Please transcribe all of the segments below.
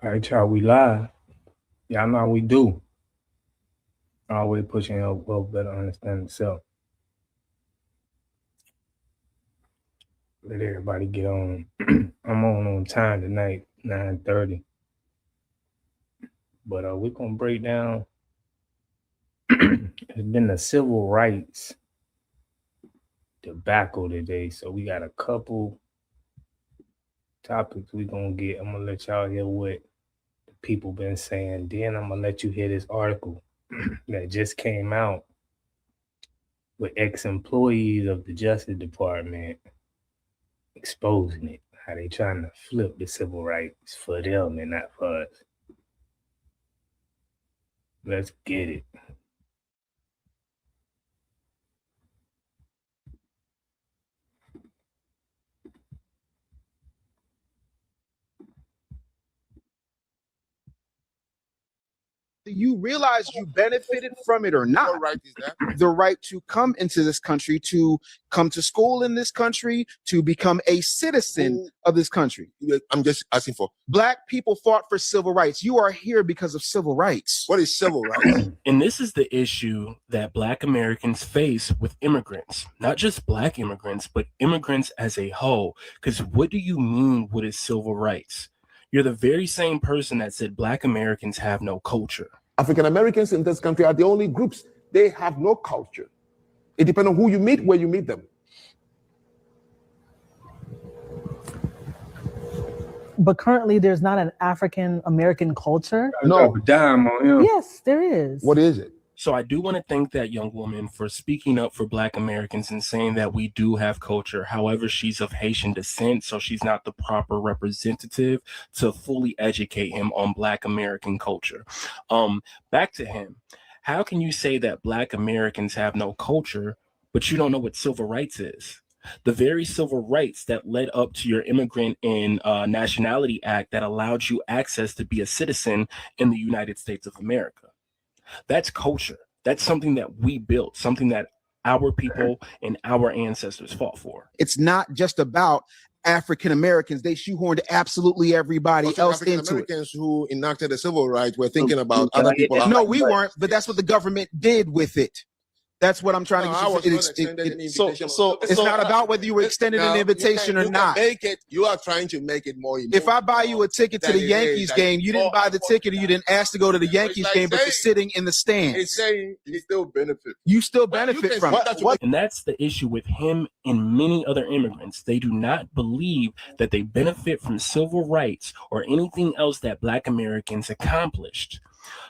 All right, y'all, we live. Y'all know how we do. Always pushing help, well, better understand itself. Let everybody get on. I'm on time tonight, 9:30. But we're gonna break down. It's been the civil rights debacle today, so we got a couple topics we gonna get. I'm gonna let y'all hear what the people been saying. Then I'm gonna let you hear this article that just came out with ex-employees of the Justice Department exposing it, how they trying to flip the civil rights for them and not for us. Let's get it. You realize you benefited from it or not. What right is that? The right to come into this country, to come to school in this country, to become a citizen of this country. I'm just asking for. Black people fought for civil rights. You are here because of civil rights. What is civil rights? And this is the issue that Black Americans face with immigrants, not just Black immigrants, but immigrants as a whole. Because what do you mean what is civil rights? You're the very same person that said Black Americans have no culture. African Americans in this country are the only groups. They have no culture. It depends on who you meet, where you meet them. But currently, there's not an African American culture. No. A dime on him. Yes, there is. What is it? So I do want to thank that young woman for speaking up for Black Americans and saying that we do have culture. However, she's of Haitian descent, so she's not the proper representative to fully educate him on Black American culture. Back to him. How can you say that Black Americans have no culture, but you don't know what civil rights is? The very civil rights that led up to your Immigrant and Nationality Act that allowed you access to be a citizen in the United States of America. That's culture. That's something that we built, something that our people and our ancestors fought for. It's not just about African Americans. They shoehorned absolutely everybody else African into it. Americans who enacted the civil rights were thinking about other people. No, we weren't, but that's what the government did with it. That's what I'm trying to get you. It's not about whether you were extended an invitation or not. Make it. You are trying to make it more. If I buy you a ticket to the Yankees game, you didn't buy the ticket, or you didn't ask to go to the Yankees game, but you're sitting in the stands. It's saying you still benefit. You still benefit from it. And that's the issue with him and many other immigrants. They do not believe that they benefit from civil rights or anything else that Black Americans accomplished.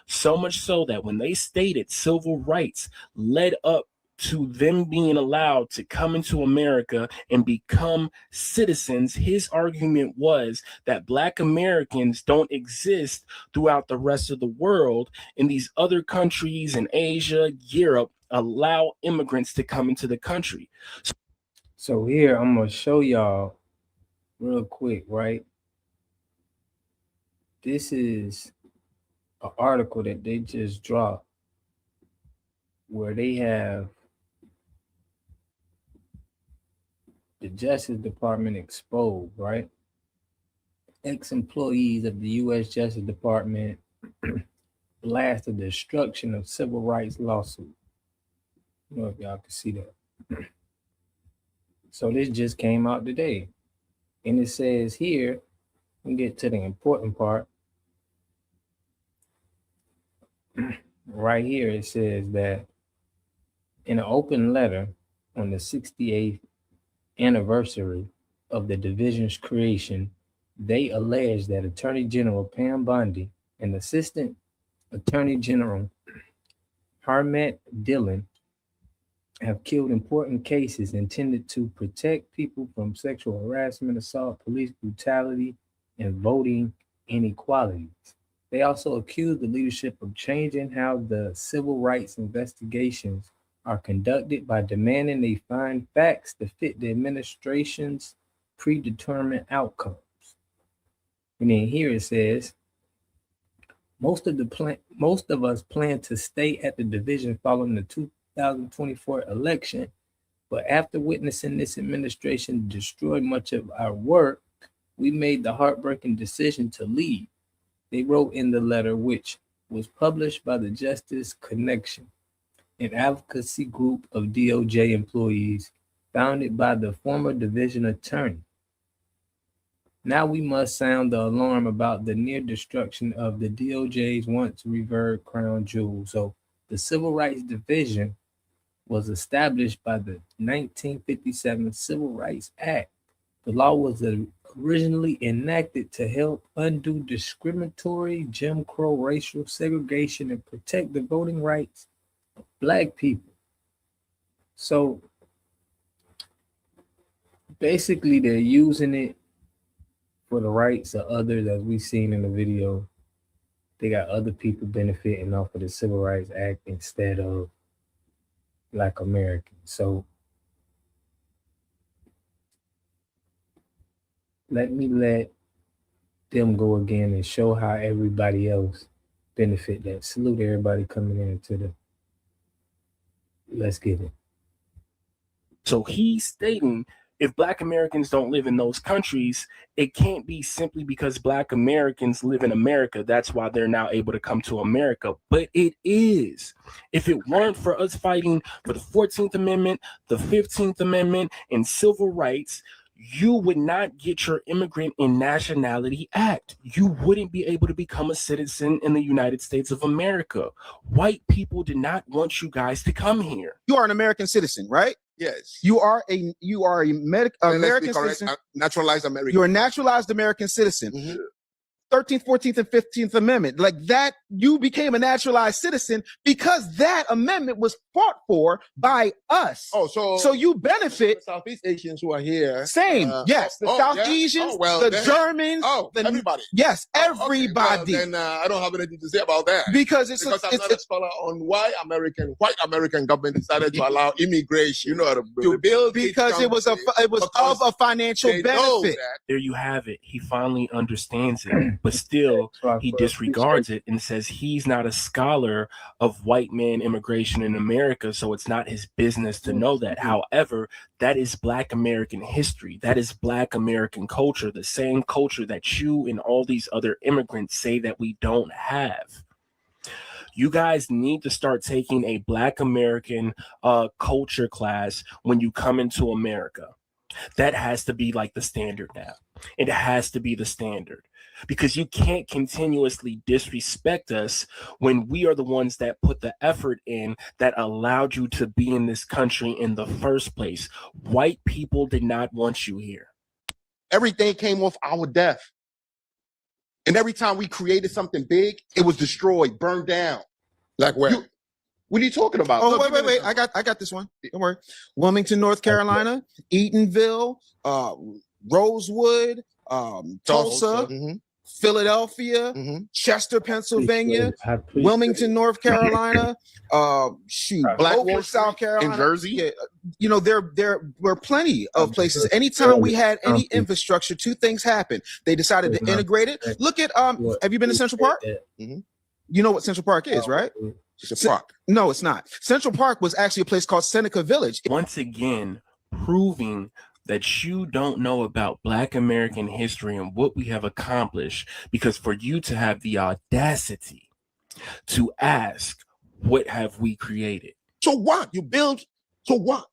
So much so that when they stated civil rights led up to them being allowed to come into America and become citizens, his argument was that Black Americans don't exist throughout the rest of the world, and these other countries in Asia, Europe, allow immigrants to come into the country. So here, I'm going to show y'all real quick, right? This is an article that they just dropped where they have the Justice Department exposed, right? Ex-employees of the U.S. Justice Department blast the destruction of civil rights lawsuit. I don't know if y'all can see that. So this just came out today. And it says here, we get to the important part. Right here, it says that in an open letter on the 68th anniversary of the division's creation, they allege that Attorney General Pam Bondi and Assistant Attorney General Harmet Dillon have killed important cases intended to protect people from sexual harassment, assault, police brutality, and voting inequalities. They also accused the leadership of changing how the civil rights investigations are conducted by demanding they find facts to fit the administration's predetermined outcomes. And then here it says, most of us plan to stay at the division following the 2024 election, but after witnessing this administration destroy much of our work, we made the heartbreaking decision to leave. They wrote in the letter, which was published by the Justice Connection, an advocacy group of DOJ employees founded by the former division attorney. Now we must sound the alarm about the near destruction of the DOJ's once revered crown jewel. So the Civil Rights Division was established by the 1957 Civil Rights Act. The law was originally enacted to help undo discriminatory Jim Crow racial segregation and protect the voting rights of Black people. So basically, they're using it for the rights of others, as we've seen in the video. They got other people benefiting off of the Civil Rights Act instead of Black Americans. So let them go again and show how everybody else benefit that. Salute everybody coming into the. Let's get it. So he's stating, if Black Americans don't live in those countries, it can't be simply because Black Americans live in America. That's why they're now able to come to America. But it is. If it weren't for us fighting for the 14th Amendment, the 15th Amendment, and civil rights, you would not get your Immigrant and Nationality Act. You wouldn't be able to become a citizen in the United States of America. White people did not want you guys to come here. You are an American citizen, right? Yes. You are a American citizen. Naturalized American. You're a naturalized American citizen. Mhm. 13th, 14th, and 15th Amendment. Like that, you became a naturalized citizen because that amendment was fought for by us. Oh, So you benefit. the Southeast Asians who are here. Same. Yes. The South yeah. Asians, Well, the then- Germans. Everybody. Yes. Oh, okay. Everybody. Well, then I don't have anything to say about that. Because I'm not a scholar on why white American government decided to allow immigration. You know how to build because it was of a financial they know benefit. that. There you have it. He finally understands it, but still he disregards it and says he's not a scholar of white man immigration in America, so it's not his business to know that. However, that is Black American history. That is Black American culture, the same culture that you and all these other immigrants say that we don't have. You guys need to start taking a Black American culture class when you come into America. That has to be like the standard now. It has to be the standard, because you can't continuously disrespect us when we are the ones that put the effort in that allowed you to be in this country in the first place. White people did not want you here. Everything came off our death. And every time we created something big, it was destroyed, burned down. Like where? What are you talking about? Oh, Look, wait. I got this one. Don't worry. Wilmington, North Carolina, Eatonville, Rosewood, Tulsa, Mhm. Philadelphia, Mhm. Chester, Pennsylvania, Wilmington, North Carolina, Blackwood, South Carolina, in Jersey. Yeah, you know, there were plenty of places. Anytime we had any infrastructure, two things happened. They decided to integrate it. Look at have you been to Central Park? Mhm. You know what Central Park is, right? It's a park. No, it's not. Central Park was actually a place called Seneca Village. Once again, proving that you don't know about Black American history and what we have accomplished, because for you to have the audacity to ask, what have we created? So what? You build. So what?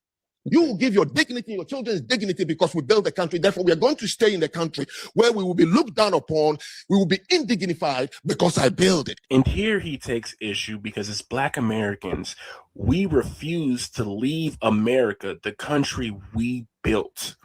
You will give your dignity, your children's dignity, because we built the country. Therefore, we are going to stay in the country where we will be looked down upon. We will be indignified because I built it. And here he takes issue because as Black Americans, we refuse to leave America, the country we built.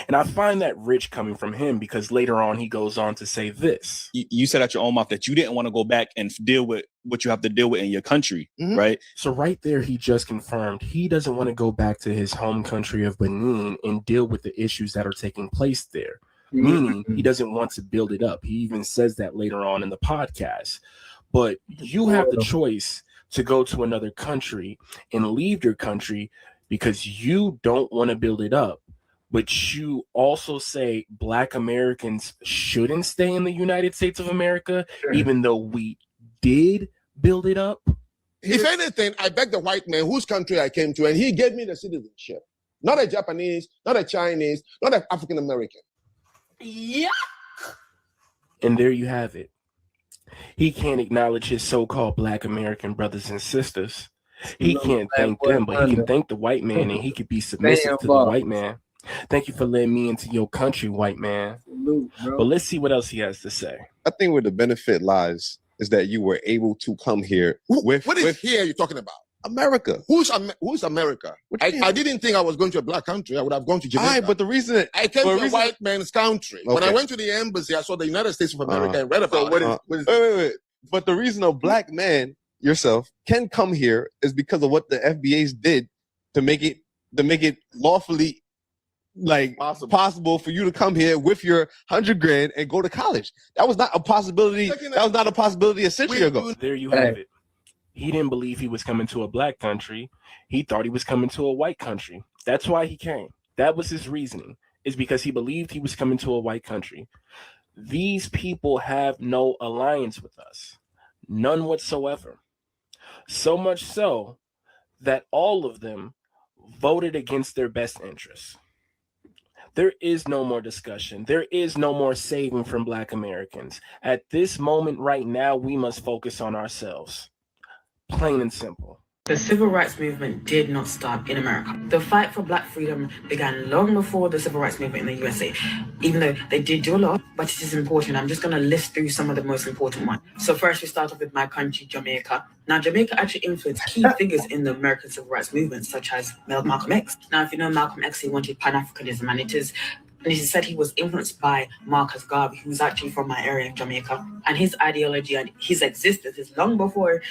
And I find that rich coming from him, because later on he goes on to say this. You said out your own mouth that you didn't want to go back and deal with what you have to deal with in your country, Mhm. right? So right there, he just confirmed he doesn't want to go back to his home country of Benin and deal with the issues that are taking place there. Meaning he doesn't want to build it up. He even says that later on in the podcast. But you have the choice to go to another country and leave your country because you don't want to build it up. But you also say Black Americans shouldn't stay in the United States of America, even though we did build it up. If anything, I beg the white man whose country I came to, and he gave me the citizenship. Not a Japanese, not a Chinese, not an African American. Yeah. And there you have it. He can't acknowledge his so-called Black American brothers and sisters. He can't thank them, but he can thank the white man, and he could be submissive to the white man. Thank you for letting me into your country, white man. But let's see what else he has to say. I think where the benefit lies is that you were able to come here with What is here you're talking about? America. Who's America? I didn't think I was going to a black country. I would have gone to Jamaica. All right, but the reason I came to a white man's country. When I went to the embassy, I saw the United States of America and read about it. Wait. But the reason a black man, yourself, can come here is because of what the FBAs did to make it lawfully possible for you to come here with your $100,000 and go to college. That was not a possibility. That was not a possibility a century ago. There you have it. He didn't believe he was coming to a black country. He thought he was coming to a white country. That's why he came. That was his reasoning, is because he believed he was coming to a white country. These people have no alliance with us, none whatsoever. So much so that all of them voted against their best interests. There is no more discussion. There is no more saving from Black Americans. At this moment right now, we must focus on ourselves. Plain and simple. The civil rights movement did not start in America. The fight for black freedom began long before the civil rights movement in the USA, even though they did do a lot, but it is important. I'm just going to list through some of the most important ones. So first, we start off with my country, Jamaica. Now, Jamaica actually influenced key figures in the American civil rights movement, such as Malcolm X. Now, if you know Malcolm X, he wanted Pan-Africanism, and it said he was influenced by Marcus Garvey, who's actually from my area in Jamaica. And his ideology and his existence is long before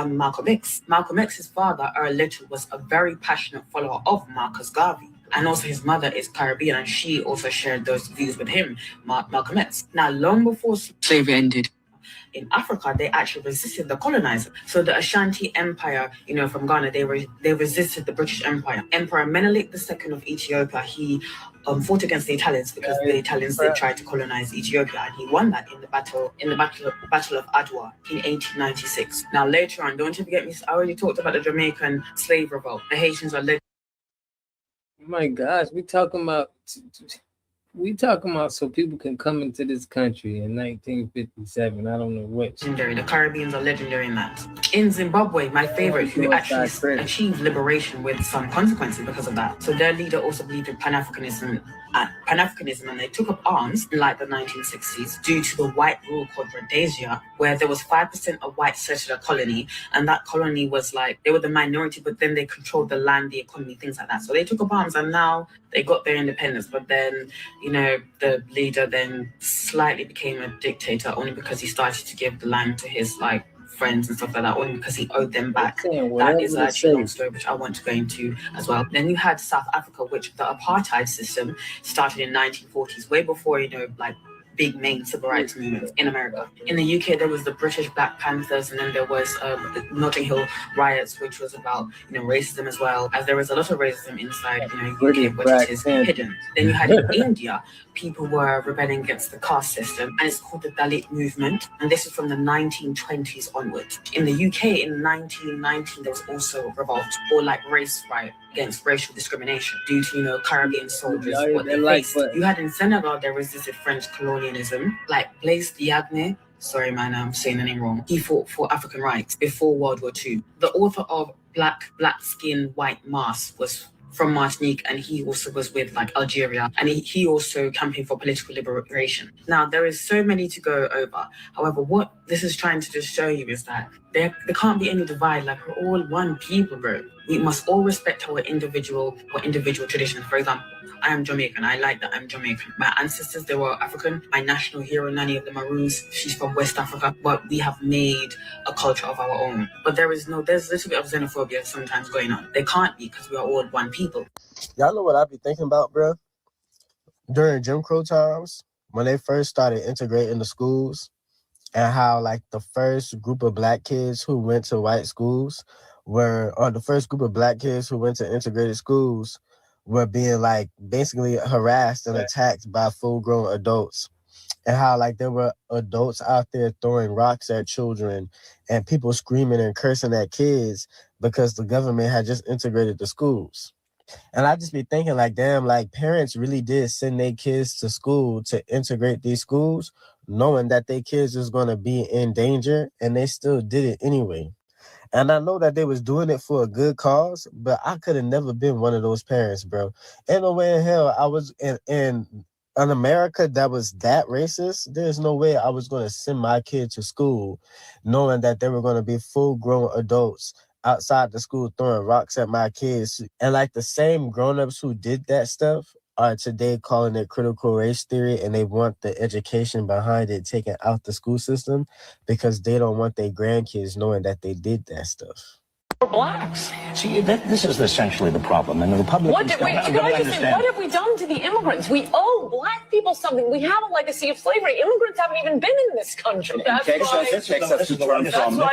Malcolm X. Malcolm X's father, Earl Little, was a very passionate follower of Marcus Garvey. And also his mother is Caribbean, and she also shared those views with him, Malcolm X. Now, long before slavery ended in Africa, they actually resisted the colonizer. So the Ashanti Empire, from Ghana, they resisted the British Empire. Emperor Menelik II of Ethiopia, he fought against the Italians because the Italians they tried to colonize Ethiopia, and he won that in the battle of Adwa in 1896. Now later on, don't you forget me, I already talked about the Jamaican slave revolt. The Haitians are my gosh, we talking about so people can come into this country in 1957. I don't know which. Legendary. The Caribbeans are legendary in that. In Zimbabwe, my favorite, who actually achieved liberation with some consequences because of that. So their leader also believed in Pan-Africanism, and they took up arms in the 1960s due to the white rule called Rhodesia, where there was 5% of white settler colony, and that colony was they were the minority, but then they controlled the land, the economy, things like that. So they took up arms, and now they got their independence, but then the leader then slightly became a dictator only because he started to give the land to his friends and stuff like that, only because he owed them back. That is actually a long story, which I want to go into as well. Then you had South Africa, which the apartheid system started in 1940s, way before, big main civil rights movements in America. In the UK, there was the British Black Panthers, and then there was the Notting Hill riots, which was about racism as well, as there was a lot of racism inside UK, but it is hidden. Then you had in India, people were rebelling against the caste system, and it's called the Dalit movement, and this is from the 1920s onwards. In the UK, in 1919, there was also a revolt or race riot against racial discrimination due to Caribbean soldiers, what they faced. You had in Senegal, there resisted French colonialism, Blaise Diagne. Sorry, man, I'm saying the name wrong. He fought for African rights before World War II. The author of Black Skin, White Mask was from Martinique, and he also was with Algeria, and he also campaigned for political liberation. Now, there is so many to go over. However, what this is trying to just show you is that there can't be any divide. We're all one people, bro. We must all respect our individual traditions. For example, I am Jamaican. I like that I'm Jamaican. My ancestors, they were African. My national hero, Nanny of the Maroons, she's from West Africa. But we have made a culture of our own. But there's a little bit of xenophobia sometimes going on. There can't be, because we are all one people. Y'all know what I be thinking about, bro? During Jim Crow times, when they first started integrating the schools, and how the first group of black kids who went to white schools the first group of black kids who went to integrated schools were being basically harassed and attacked by full-grown adults, and how there were adults out there throwing rocks at children and people screaming and cursing at kids because the government had just integrated the schools. And I just be thinking damn, parents really did send their kids to school to integrate these schools, knowing that their kids is going to be in danger, and they still did it anyway. And I know that they was doing it for a good cause, but I could have never been one of those parents, bro. Ain't no way in hell I was in an America that was that racist. There's no way I was going to send my kid to school knowing that they were going to be full-grown adults outside the school throwing rocks at my kids. And like the same grown-ups who did that stuff are today calling it critical race theory, and they want the education behind it taken out the school system because they don't want their grandkids knowing that they did that stuff. Blacks. See, this is essentially the problem, and the Republicans. What have we done to the immigrants? We owe black people something. We have a legacy of slavery. Immigrants haven't even been in this country. That's why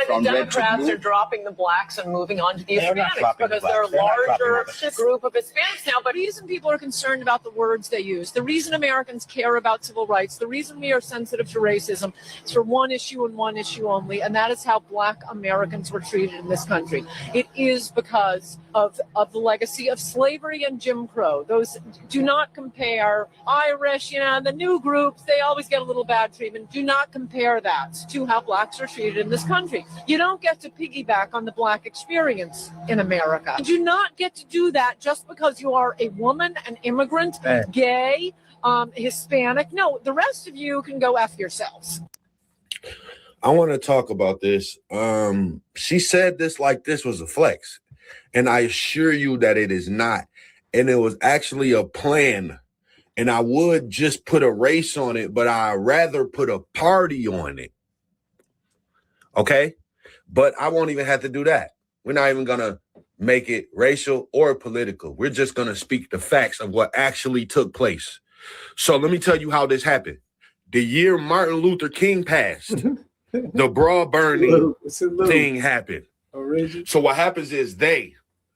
the Democrats are dropping the blacks and moving on to the Hispanics, because they're a larger group of Hispanics now. But The reason people are concerned about the words they use, the reason Americans care about civil rights, the reason we are sensitive to racism is for one issue and one issue only, and that is how black Americans were treated in this country. It is because of the legacy of slavery and Jim Crow. Those do not compare. Irish, the new groups, they always get a little bad treatment. Do not compare that to how blacks are treated in this country. You don't get to piggyback on the black experience in America. You do not get to do that just because you are a woman, an immigrant, gay, Hispanic. No, the rest of you can go F yourselves. I want to talk about this. She said this like this was a flex, and I assure you that it is not. And it was actually a plan. And I would just put a race on it, but I'd rather put a party on it. Okay? But I won't even have to do that. We're not even going to make it racial or political. We're just going to speak the facts of what actually took place. So let me tell you how this happened. The year Martin Luther King passed, the bra burning thing happened. So what happens is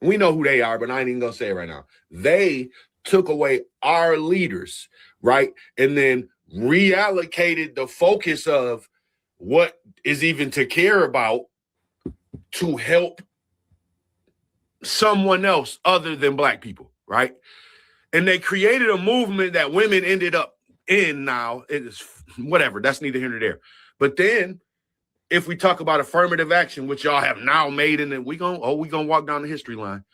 we know who they are, but I ain't even gonna say it right now. They took away our leaders, right? And then reallocated the focus of what is even to care about to help someone else other than black people, right? And they created a movement that women ended up in now. It is whatever, that's neither here nor there. But then if we talk about affirmative action, which y'all have now made, and then we gonna walk down the history line.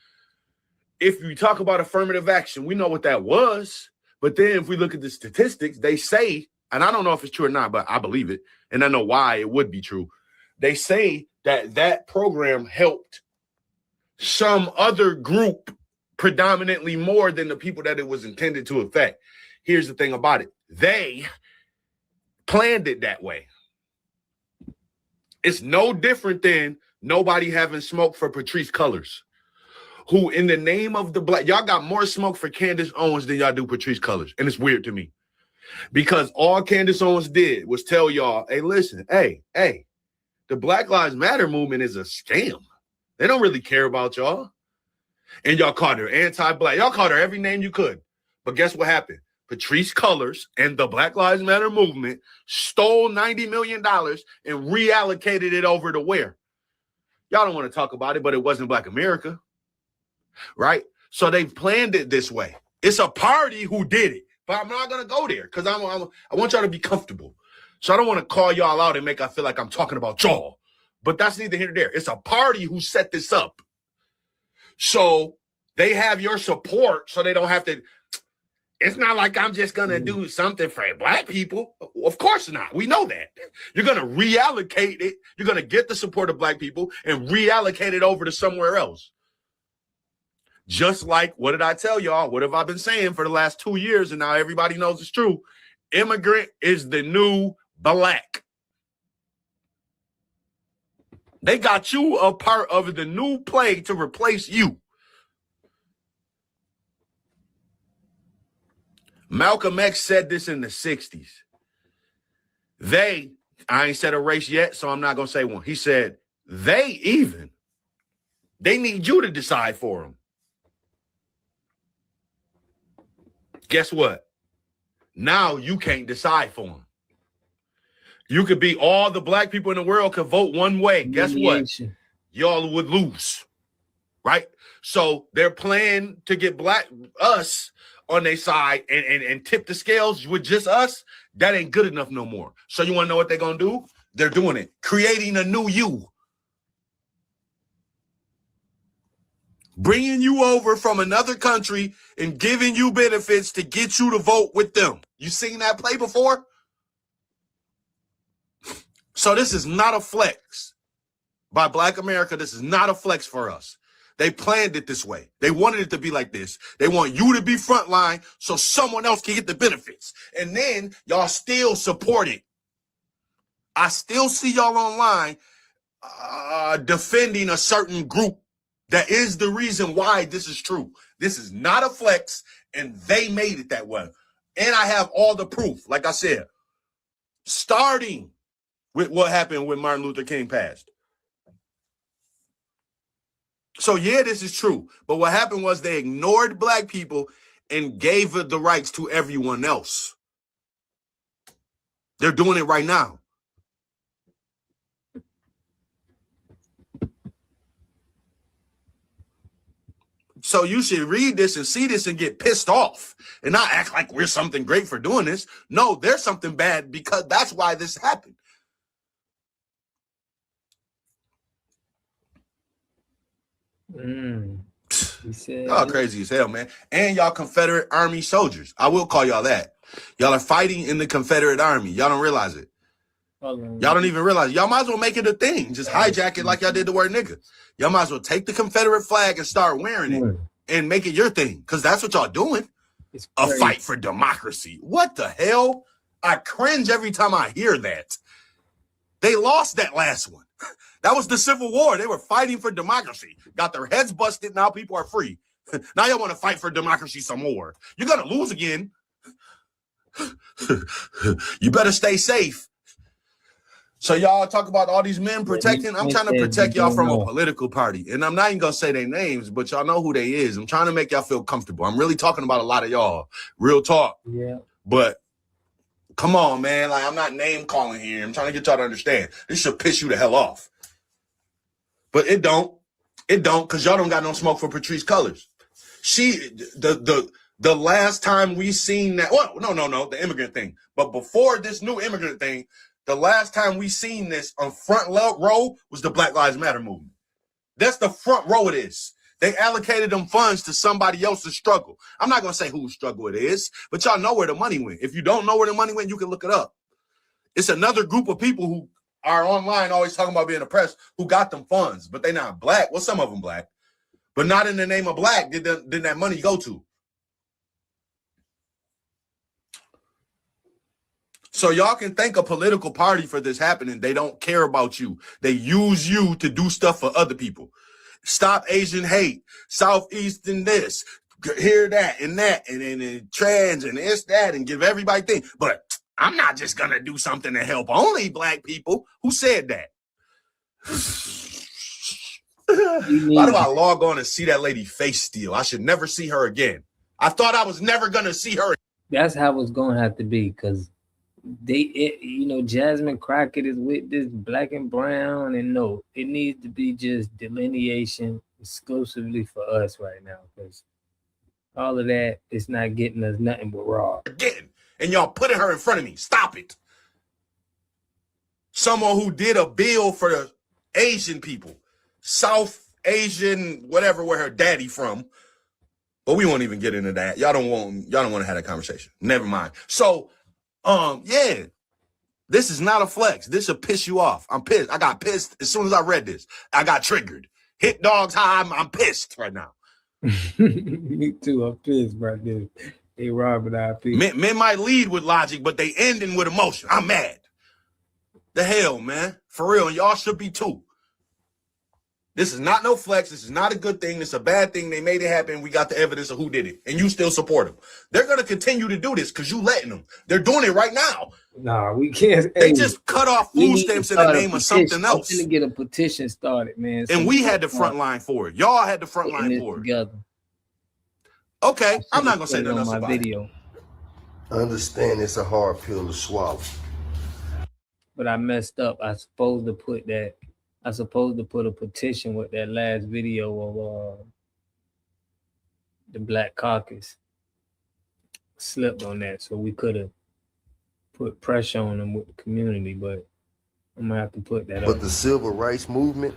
If we talk about affirmative action, we know what that was. But then if we look at the statistics, they say, and I don't know if it's true or not, but I believe it, and I know why it would be true. They say that program helped some other group predominantly more than the people that it was intended to affect. Here's the thing about it. They planned it that way. It's no different than nobody having smoke for Patrisse Cullors, who in the name of the black, y'all got more smoke for Candace Owens than y'all do Patrisse Cullors. And it's weird to me because all Candace Owens did was tell y'all, hey, listen, hey, the Black Lives Matter movement is a scam. They don't really care about y'all. And y'all called her anti-black. Y'all called her every name you could. But guess what happened? Patrisse Cullors and the Black Lives Matter movement stole $90 million and reallocated it over to where? Y'all don't want to talk about it, but it wasn't Black America, right? So they planned it this way. It's a party who did it, but I'm not going to go there because I want y'all to be comfortable. So I don't want to call y'all out and make I feel like I'm talking about y'all, but that's neither here nor there. It's a party who set this up. So they have your support so they don't have to. It's not like I'm just going to do something for black people. Of course not. We know that. You're going to reallocate it. You're going to get the support of black people and reallocate it over to somewhere else. Just like, what did I tell y'all? What have I been saying for the last 2 years? And now everybody knows it's true. Immigrant is the new black. They got you a part of the new play to replace you. Malcolm X said this in the 60s. I ain't said a race yet, so I'm not going to say one. He said, they need you to decide for them. Guess what? Now you can't decide for them. You could be all the black people in the world could vote one way. Guess what? Y'all would lose, right? So they're planning to get us on their side and tip the scales with just us, that ain't good enough no more. So you want to know what they're going to do? They're doing it. Creating a new you. Bringing you over from another country and giving you benefits to get you to vote with them. You seen that play before? So this is not a flex by Black America. This is not a flex for us. They planned it this way. They wanted it to be like this. They want you to be frontline so someone else can get the benefits. And then y'all still support it. I still see y'all online defending a certain group. That is the reason why this is true. This is not a flex, and they made it that way. And I have all the proof, like I said, starting with what happened when Martin Luther King passed. So, yeah, this is true. But what happened was they ignored Black people and gave the rights to everyone else. They're doing it right now. So you should read this and see this and get pissed off and not act like we're something great for doing this. No, there's something bad because that's why this happened. Y'all crazy as hell, man. And y'all Confederate Army soldiers. I will call y'all that. Y'all are fighting in the Confederate Army. Y'all don't realize it. Y'all don't even realize it. Y'all might as well make it a thing. Just hijack it like y'all did the word nigga. Y'all might as well take the Confederate flag and start wearing it and make it your thing. Because that's what y'all doing. A fight for democracy. What the hell? I cringe every time I hear that. They lost that last one. That was the Civil War. They were fighting for democracy. Got their heads busted. Now people are free. Now y'all want to fight for democracy some more. You're going to lose again. You better stay safe. So y'all talk about all these men protecting. I'm trying to protect y'all from a political party. And I'm not even going to say their names, but y'all know who they is. I'm trying to make y'all feel comfortable. I'm really talking about a lot of y'all. Real talk. Yeah. But come on, man. Like, I'm not name calling here. I'm trying to get y'all to understand. This should piss you the hell off. But it don't. It don't, because y'all don't got no smoke for Patrisse Cullors. The last time we seen that, well, no, the immigrant thing. But before this new immigrant thing, the last time we seen this on front row was the Black Lives Matter movement. That's the front row it is. They allocated them funds to somebody else's struggle. I'm not going to say whose struggle it is, but y'all know where the money went. If you don't know where the money went, you can look it up. It's another group of people who are online always talking about being oppressed who got them funds, but they not Black. Well, some of them Black, but not in the name of Black did that money go to. So y'all can thank a political party for this happening. They don't care about you. They use you to do stuff for other people. Stop Asian hate, Southeastern this, hear that, and trans, and this, that, and give everybody things. But I'm not just going to do something to help only Black people. Who said that? Why do I log on and see that lady face steal? I should never see her again. I thought I was never going to see her. That's how it's going to have to be, because Jasmine Crockett is with this Black and brown, and no, it needs to be just delineation exclusively for us right now, because all of that is not getting us nothing but raw. Again, and y'all putting her in front of me. Stop it. Someone who did a bill for the Asian people, South Asian, whatever, where her daddy from. But we won't even get into that. Y'all don't want to have that conversation. Never mind. So, yeah, this is not a flex. This will piss you off. I'm pissed. I got pissed as soon as I read this. I got triggered. Hit dogs high. I'm pissed right now. Me too. I'm pissed right there. They robbing our people. Men might lead with logic, but they ending with emotion. I'm mad. The hell, man. For real. And y'all should be too. This is not no flex. This is not a good thing. This is a bad thing. They made it happen. We got the evidence of who did it. And you still support them. They're going to continue to do this because you letting them. They're doing it right now. Nah, we can't. They just cut off food stamps in the name of something else. I'm going to get a petition started, man. And we had the front line for it. Y'all had the front line for it. Together. Okay, I'm not going to say nothing else about it. I understand it's a hard pill to swallow. But I messed up. I supposed to put a petition with that last video of the Black Caucus. slipped on that, so we could have put pressure on them with the community, but I'm gonna have to put that up. But the civil rights movement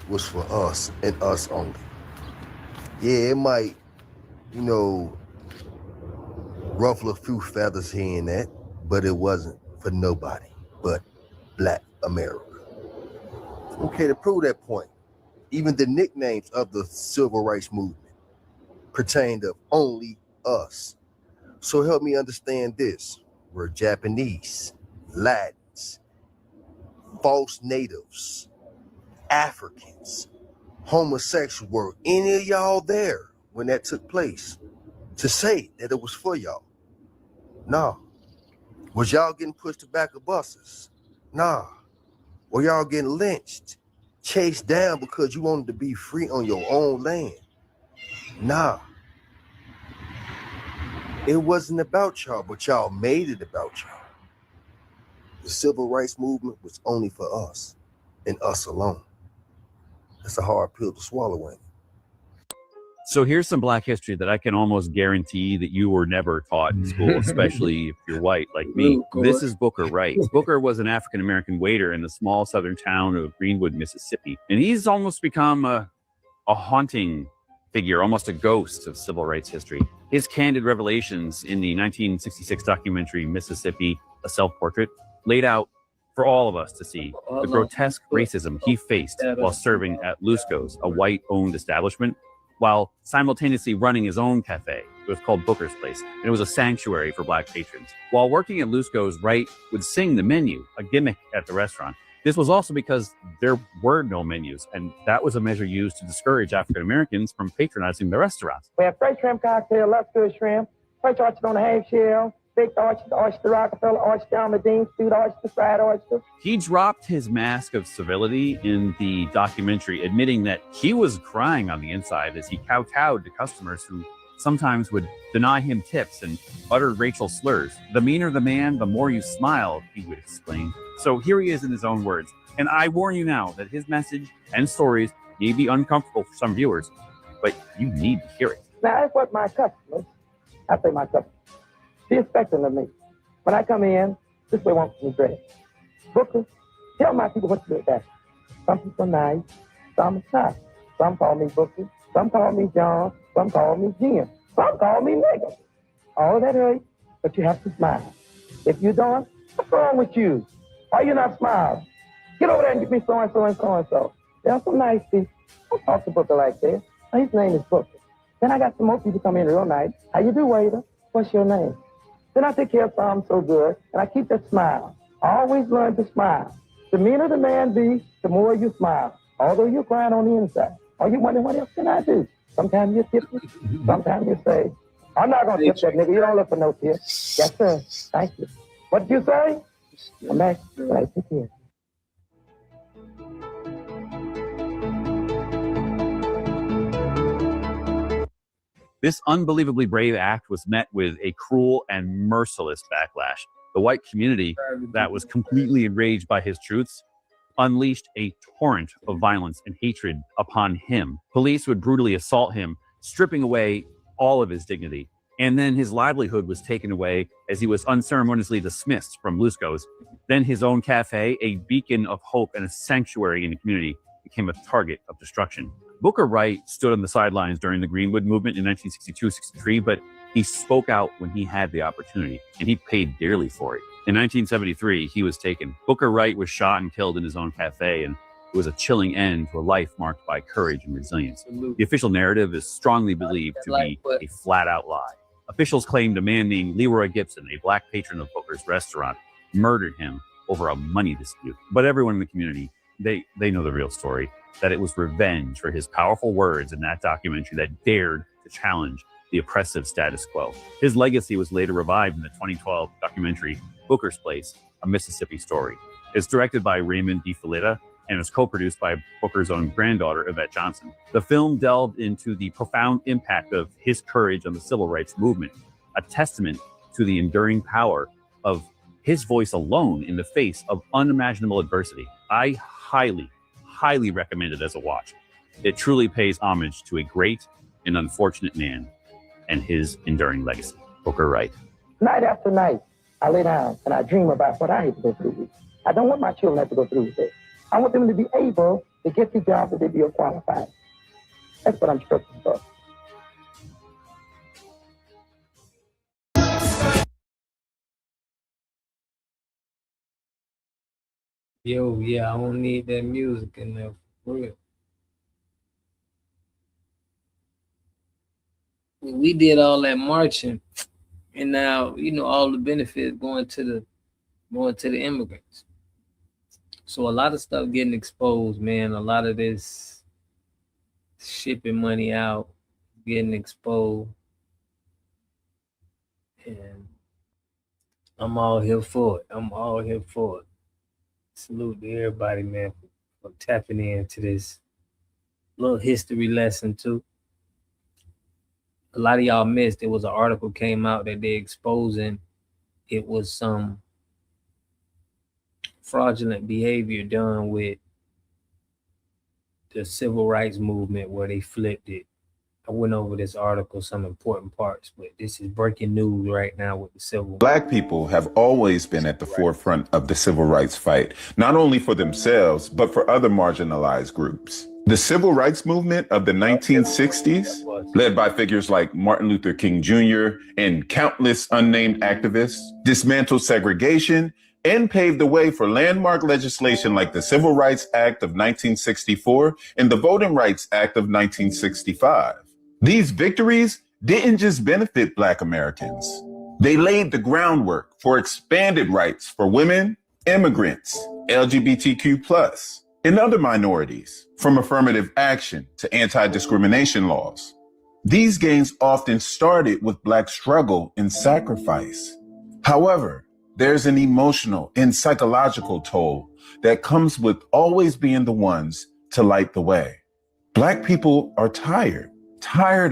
was for us and us only. Yeah, it might, you know, ruffle a few feathers here and that, but it wasn't for nobody but Black America. Okay, to prove that point, even the nicknames of the civil rights movement pertain to only us. So help me understand this. We're Japanese, Latins, false natives, Africans, homosexuals. Were any of y'all there when that took place to say that it was for y'all? Nah. Was y'all getting pushed to back of buses? Nah. Were y'all getting lynched, chased down because you wanted to be free on your own land? Nah. It wasn't about y'all, but y'all made it about y'all. The civil rights movement was only for us and us alone. That's a hard pill to swallow, ain't it? So here's some Black history that I can almost guarantee that you were never taught in school, especially if you're white like me. This is Booker Wright. Booker was an African-American waiter in the small southern town of Greenwood, Mississippi. And he's almost become a haunting figure, almost a ghost of civil rights history. His candid revelations in the 1966 documentary, Mississippi, A Self-Portrait, laid out for all of us to see the grotesque racism he faced while serving at Lusco's, a white-owned establishment, while simultaneously running his own cafe. It was called Booker's Place, and it was a sanctuary for Black patrons. While working at Lusco's, Wright would sing the menu, a gimmick at the restaurant. This was also because there were no menus, and that was a measure used to discourage African Americans from patronizing the restaurants. We have fresh shrimp cocktail, Lusco's shrimp, fresh oyster on the half shell, baked oyster, oyster Rockefeller, oyster Almadine, stewed oyster, fried oyster. He dropped his mask of civility in the documentary, admitting that he was crying on the inside as he kowtowed to customers who sometimes would deny him tips and utter racial slurs. The meaner the man, the more you smile, he would explain. So here he is in his own words. And I warn you now that his message and stories may be uncomfortable for some viewers, but you need to hear it. Now, that's what my customers, I say my customers, be expecting of me. When I come in, this way wants me dressed. Booker, tell my people what to do with that. Some people are nice, some is not. Some call me Booker, some call me John, some call me Jim, some call me nigga. All that hurts, but you have to smile. If you don't, what's wrong with you? Why you not smiling? Get over there and get me so-and-so and so-and-so. There's some nice people. Don't talk to Booker like this. His name is Booker. Then I got some more people come in real nice. How you do, waiter? What's your name? Then I take care of some so good, and I keep that smile. I always learn to smile. The meaner the man be, the more you smile. Although you're crying on the inside. Or you wondering, what else can I do? Sometimes you tip me. Sometimes you say, I'm not going to tip that nigga. You don't look for no tip. Yes, sir. Thank you. What did you say? I'm back. Right, take care. This unbelievably brave act was met with a cruel and merciless backlash. The white community that was completely enraged by his truths unleashed a torrent of violence and hatred upon him. Police would brutally assault him, stripping away all of his dignity. And then his livelihood was taken away as he was unceremoniously dismissed from Lusco's. Then his own cafe, a beacon of hope and a sanctuary in the community, became a target of destruction. Booker Wright stood on the sidelines during the Greenwood movement in 1962-63, but he spoke out when he had the opportunity, and he paid dearly for it. In 1973, he was taken. Booker Wright was shot and killed in his own cafe, and it was a chilling end to a life marked by courage and resilience. The official narrative is strongly believed to be a flat-out lie. Officials claimed a man named Leroy Gibson, a Black patron of Booker's restaurant, murdered him over a money dispute. But everyone in the community, they know the real story, that it was revenge for his powerful words in that documentary that dared to challenge the oppressive status quo. His legacy was later revived in the 2012 documentary Booker's Place, A Mississippi Story. It's directed by Raymond DeFiletta and was co-produced by Booker's own granddaughter, Yvette Johnson. The film delved into the profound impact of his courage on the civil rights movement, a testament to the enduring power of his voice alone in the face of unimaginable adversity. I highly recommend it as a watch. It truly pays homage to a great and unfortunate man and his enduring legacy. Booker Wright. Night after night, I lay down and I dream about what I had to go through with. I don't want my children to have to go through with it. I want them to be able to get the jobs that they be qualified. That's what I'm struggling for. Yo, yeah, I don't need that music in there for real. We did all that marching, and now all the benefits going to the immigrants. So a lot of stuff getting exposed, man. A lot of this shipping money out getting exposed, and I'm all here for it. Salute to everybody, man, for tapping into this little history lesson too. A lot of y'all missed. There was an article came out that they exposing it was some fraudulent behavior done with the civil rights movement where they flipped it. I went over this article, some important parts, but this is breaking news right now with the civil. Black people have always been at the forefront of the civil rights fight, not only for themselves, but for other marginalized groups. The civil rights movement of the 1960s, led by figures like Martin Luther King Jr. and countless unnamed activists, dismantled segregation and paved the way for landmark legislation like the Civil Rights Act of 1964 and the Voting Rights Act of 1965. These victories didn't just benefit Black Americans. They laid the groundwork for expanded rights for women, immigrants, LGBTQ+, and other minorities, from affirmative action to anti-discrimination laws. These gains often started with Black struggle and sacrifice. However, there's an emotional and psychological toll that comes with always being the ones to light the way. Black people are tired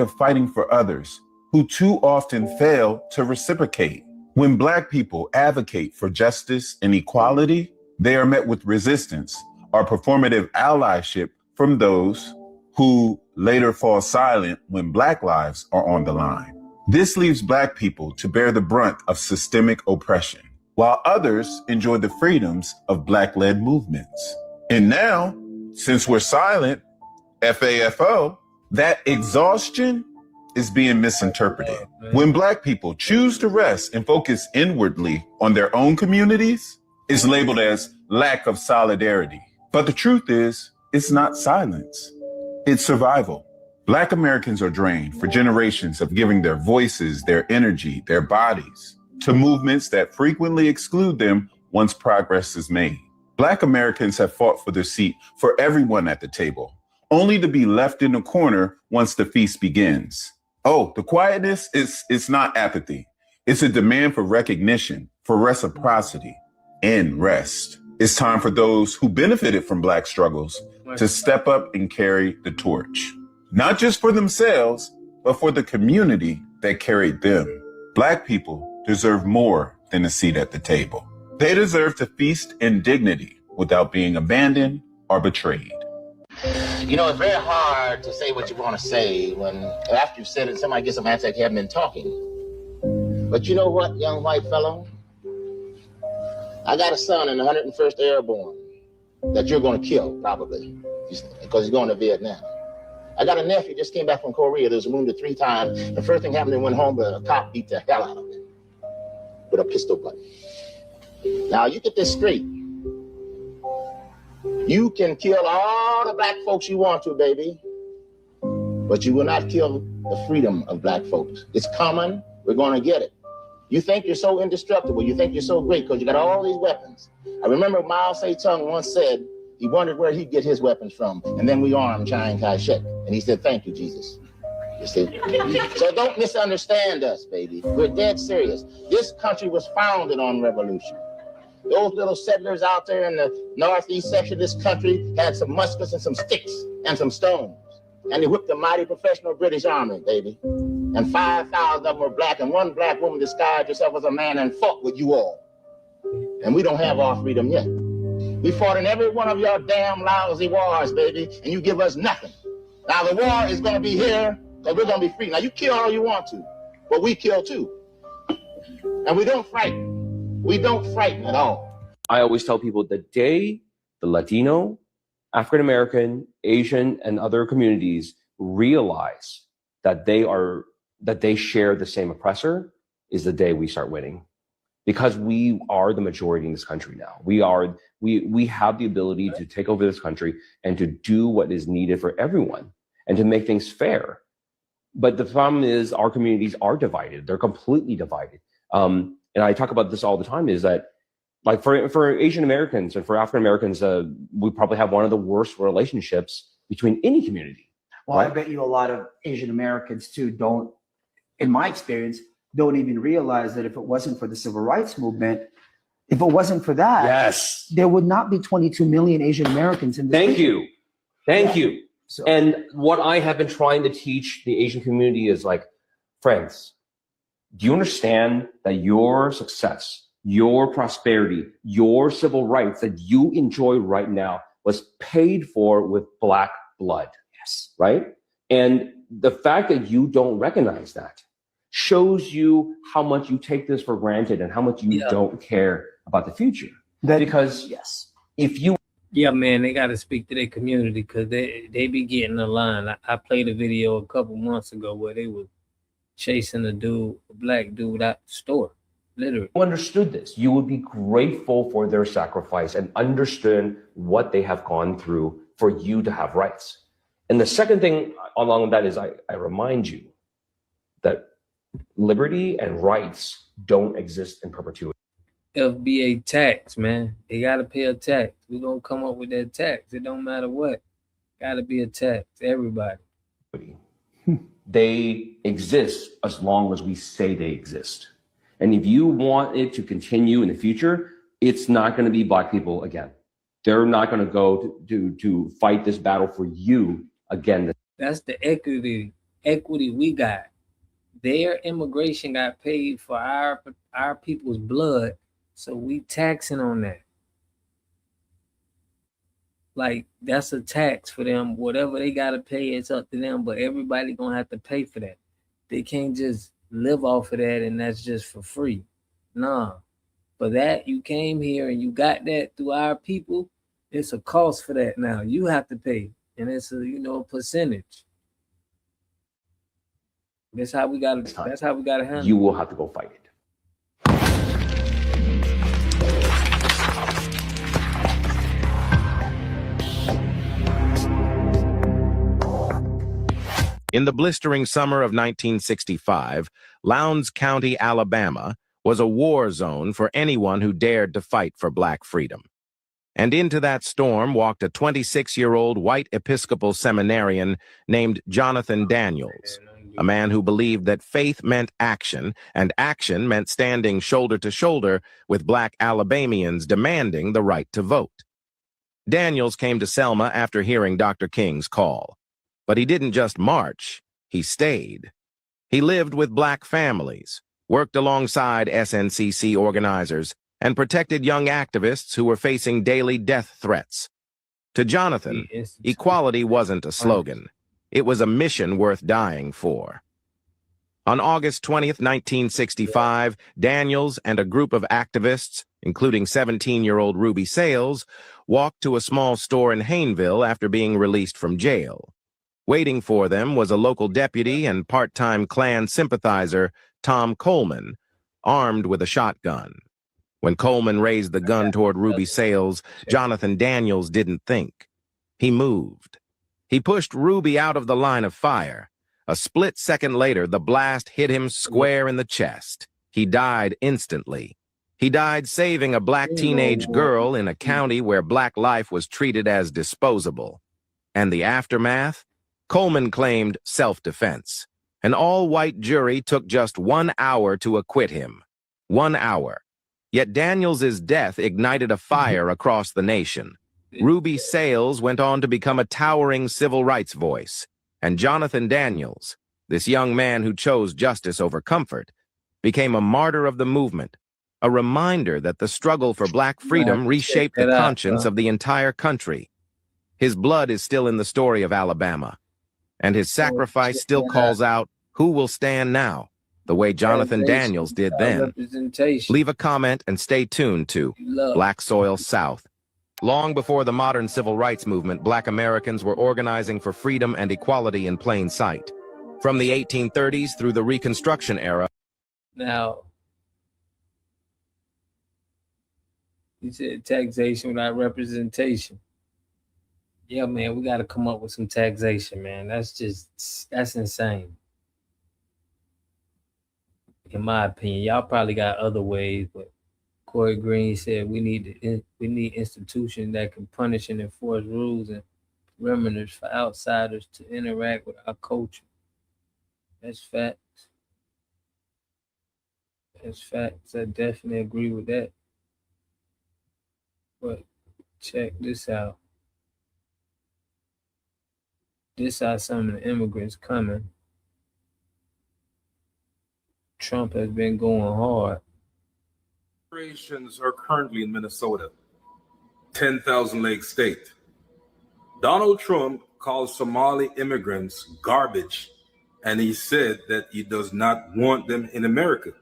of fighting for others who too often fail to reciprocate. When Black people advocate for justice and equality, they are met with resistance or performative allyship from those who later fall silent when Black lives are on the line. This leaves Black people to bear the brunt of systemic oppression, while others enjoy the freedoms of Black-led movements. And now, since we're silent, FAFO, that exhaustion is being misinterpreted. When Black people choose to rest and focus inwardly on their own communities, it's labeled as lack of solidarity. But the truth is, it's not silence, it's survival. Black Americans are drained for generations of giving their voices, their energy, their bodies to movements that frequently exclude them once progress is made. Black Americans have fought for their seat for everyone at the table, only to be left in a corner once the feast begins. Oh, the quietness is not apathy. It's a demand for recognition, for reciprocity, and rest. It's time for those who benefited from Black struggles to step up and carry the torch, not just for themselves, but for the community that carried them. Black people deserve more than a seat at the table. They deserve to feast in dignity without being abandoned or betrayed. You know, it's very hard to say what you want to say when after you've said it, somebody gets some answer like you haven't been talking. But you know what, young white fellow? I got a son in the 101st Airborne that you're going to kill, probably, because he's going to Vietnam. I got a nephew just came back from Korea that was wounded 3 times. The first thing happened, he went home, but a cop beat the hell out of him with a pistol butt. Now, you get this straight. You can kill all the Black folks you want to, baby, but you will not kill the freedom of Black folks. It's coming. We're going to get it. You think you're so indestructible. You think you're so great because you got all these weapons. I remember Mao Zedong once said he wondered where he'd get his weapons from. And then we armed Chiang Kai-shek. And he said, thank you, Jesus. You see? So don't misunderstand us, baby. We're dead serious. This country was founded on revolution. Those little settlers out there in the northeast section of this country had some muskets and some sticks and some stones. And they whipped the mighty professional British Army, baby. And 5,000 of them were Black, and one Black woman disguised herself as a man and fought with you all. And we don't have our freedom yet. We fought in every one of your damn lousy wars, baby, and you give us nothing. Now the war is going to be here, because we're going to be free. Now you kill all you want to, but we kill too. And we don't frighten. We don't frighten at all. I always tell people the day the Latino, African American, Asian, and other communities realize that they share the same oppressor is the day we start winning. Because we are the majority in this country now. We have the ability to take over this country and to do what is needed for everyone and to make things fair. But the problem is our communities are divided. They're completely divided. And I talk about this all the time, is that like for Asian Americans and for African Americans, we probably have one of the worst relationships between any community. Well, right? I bet you a lot of Asian Americans too don't, in my experience, don't even realize that if it wasn't for the civil rights movement, if it wasn't for that, yes, there would not be 22 million Asian Americans in this country. Thank you. So, and what I have been trying to teach the Asian community is like, friends, do you understand that your success, your prosperity, your civil rights that you enjoy right now was paid for with Black blood? Yes. Right? And the fact that you don't recognize that shows you how much you take this for granted and how much you don't care about the future. Because if you man, they got to speak to their community because they be getting the line. I played a video a couple months ago where they were chasing a black dude out the store, literally. Understood this, you would be grateful for their sacrifice and understand what they have gone through for you to have rights. And the second thing along with that is I remind you that liberty and rights don't exist in perpetuity. FBA tax, man. They got to pay a tax. We're going to come up with that tax. It don't matter what. Got to be a tax. Everybody. They exist as long as we say they exist. And if you want it to continue in the future, it's not going to be Black people again. They're not going to go to fight this battle for you again. That's the equity we got. Their immigration got paid for our people's blood, so we taxing on that. Like, that's a tax for them. Whatever they got to pay, it's up to them, but everybody going to have to pay for that. They can't just live off of that and that's just for free. Nah. For that, you came here and you got that through our people, it's a cost for that now. You have to pay, and it's a percentage. That's how we got to handle it. You will have to go fight it. In the blistering summer of 1965, Lowndes County, Alabama, was a war zone for anyone who dared to fight for Black freedom. And into that storm walked a 26-year-old white Episcopal seminarian named Jonathan Daniels, a man who believed that faith meant action, and action meant standing shoulder to shoulder with Black Alabamians demanding the right to vote. Daniels came to Selma after hearing Dr. King's call. But he didn't just march, he stayed. He lived with Black families, worked alongside SNCC organizers, and protected young activists who were facing daily death threats. To Jonathan, equality wasn't a slogan. It was a mission worth dying for. On August 20th, 1965, Daniels and a group of activists, including 17-year-old Ruby Sales, walked to a small store in Hayneville after being released from jail. Waiting for them was a local deputy and part-time Klan sympathizer, Tom Coleman, armed with a shotgun. When Coleman raised the gun toward Ruby Sales, Jonathan Daniels didn't think. He moved. He pushed Ruby out of the line of fire. A split second later, the blast hit him square in the chest. He died instantly. He died saving a Black teenage girl in a county where Black life was treated as disposable. And the aftermath? Coleman claimed self-defense. An all-white jury took just 1 hour to acquit him. 1 hour. Yet Daniels's death ignited a fire across the nation. Ruby Sales went on to become a towering civil rights voice. And Jonathan Daniels, this young man who chose justice over comfort, became a martyr of the movement, a reminder that the struggle for Black freedom reshaped the conscience of the entire country. His blood is still in the story of Alabama, and his sacrifice still calls out, who will stand now? the way Jonathan Taxation Daniels did without then. representation. Leave a comment and stay tuned to Black Soil South. Long before the modern civil rights movement, Black Americans were organizing for freedom and equality in plain sight. From the 1830s through the Reconstruction era. Now, you said taxation without representation. Yeah, man, we got to come up with some taxation, man. That's insane. In my opinion, y'all probably got other ways, but Corey Green said we need institutions that can punish and enforce rules and perimeters for outsiders to interact with our culture. That's facts. That's facts. I definitely agree with that. But check this out. This how some of the immigrants coming. Trump has been going hard. Operations are currently in Minnesota, 10,000 Lake State. Donald Trump calls Somali immigrants garbage, and he said that he does not want them in America.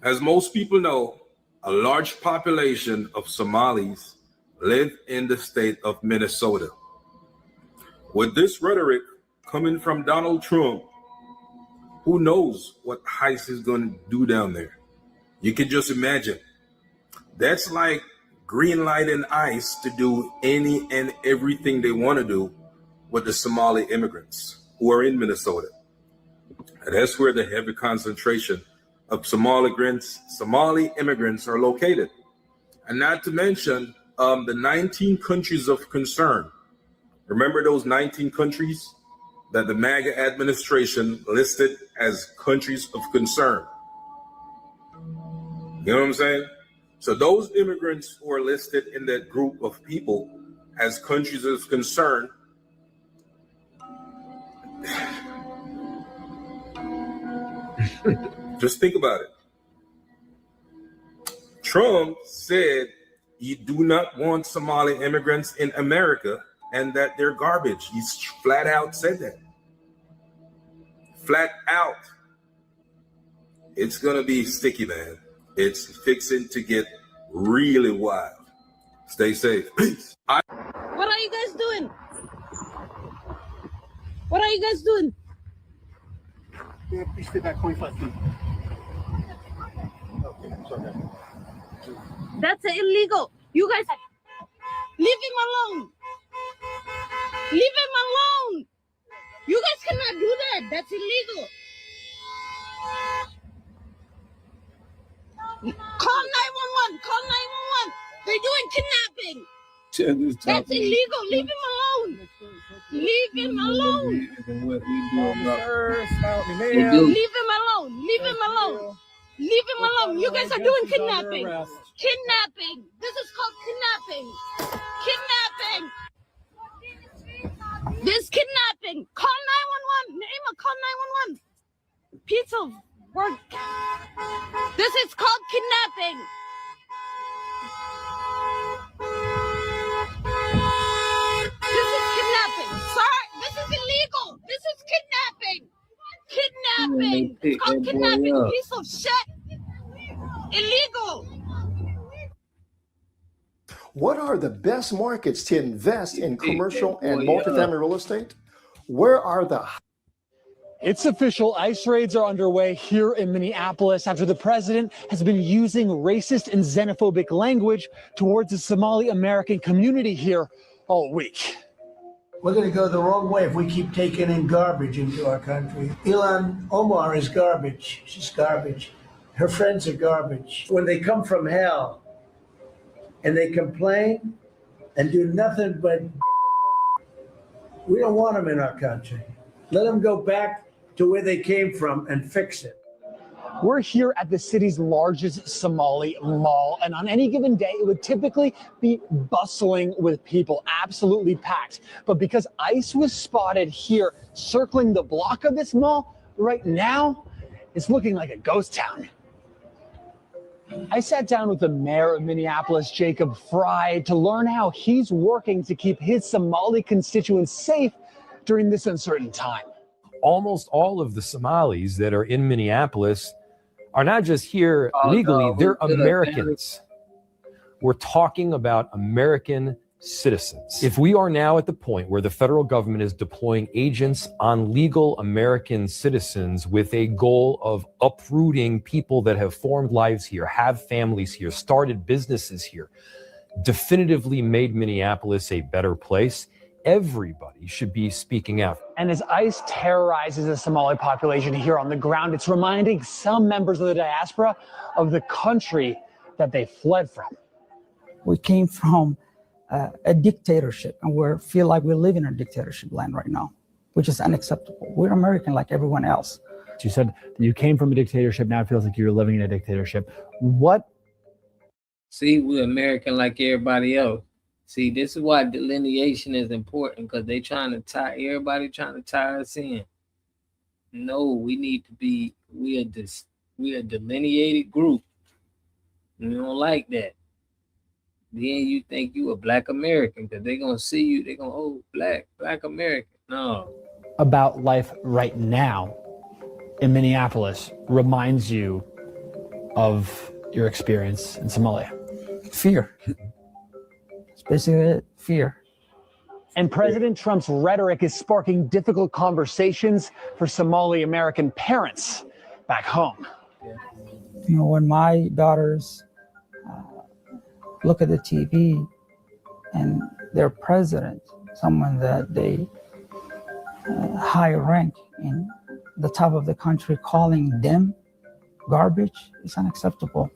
As most people know, a large population of Somalis live in the state of Minnesota. With this rhetoric coming from Donald Trump, who knows what ICE is going to do down there? You can just imagine. That's like green lighting ICE to do any and everything they want to do with the Somali immigrants who are in Minnesota. And that's where the heavy concentration of Somali immigrants are located. And not to mention the 19 countries of concern. Remember those 19 countries that the MAGA administration listed as countries of concern? You know what I'm saying? So those immigrants who are listed in that group of people as countries of concern, just think about it. Trump said you do not want Somali immigrants in America and that they're garbage. He's flat out said that. Flat out. It's going to be sticky, man. It's fixing to get really wild. Stay safe. Peace. What are you guys doing? What are you guys doing? Yeah, please stay back 25 feet. That's illegal. You guys leave him alone. Leave him alone. You guys cannot do that. That's illegal. Call 911. Call 911. They're doing kidnapping. That's illegal. Leave him alone. Leave him alone. What we do about Leave him alone. Leave him alone. Leave him alone. You guys are doing kidnapping. Kidnapping. This is called kidnapping. Kidnapping. This kidnapping. Call 911. Naima, call 911. Pizza work. This is called kidnapping. This is kidnapping. Sir, this is illegal. This is kidnapping. Kidnapping. It's called kidnapping. Piece of shit. Illegal. What are the best markets to invest in commercial and multifamily real estate? Where are the... It's official. ICE raids are underway here in Minneapolis after the president has been using racist and xenophobic language towards the Somali American community here all week. We're going to go the wrong way if we keep taking in garbage into our country. Ilhan Omar is garbage. She's garbage. Her friends are garbage. When they come from hell and they complain and do nothing but we don't want them in our country. Let them go back to where they came from and fix it. We're here at the city's largest Somali mall, and on any given day, it would typically be bustling with people, absolutely packed. But because ICE was spotted here circling the block of this mall, right now, it's looking like a ghost town. I sat down with the mayor of Minneapolis, Jacob Fry, to learn how he's working to keep his Somali constituents safe during this uncertain time. almost all of the Somalis that are in Minneapolis are not just here legally, they're Americans. We're talking about American citizens. If we are now at the point where the federal government is deploying agents on legal American citizens with a goal of uprooting people that have formed lives here, have families here, started businesses here, definitively made Minneapolis a better place, everybody should be speaking out. And as ICE terrorizes the Somali population here on the ground, it's reminding some members of the diaspora of the country that they fled from. We came from a dictatorship, and we feel like we live in a dictatorship land right now, which is unacceptable. We're American like everyone else. You said that you came from a dictatorship, now it feels like you're living in a dictatorship. What? See, we're American like everybody else. See, this is why delineation is important, because they everybody trying to tie us in. No, we need to be, we a delineated group. We don't like that. Then you think you a Black American, because they're going to see you, they're going to, oh, Black American. No. About life right now in Minneapolis reminds you of your experience in Somalia? Fear. It's basically it, fear. And President Trump's rhetoric is sparking difficult conversations for Somali American parents back home. You know, when my daughters look at the TV and their president, someone that they high rank in the top of the country, calling them garbage, is unacceptable.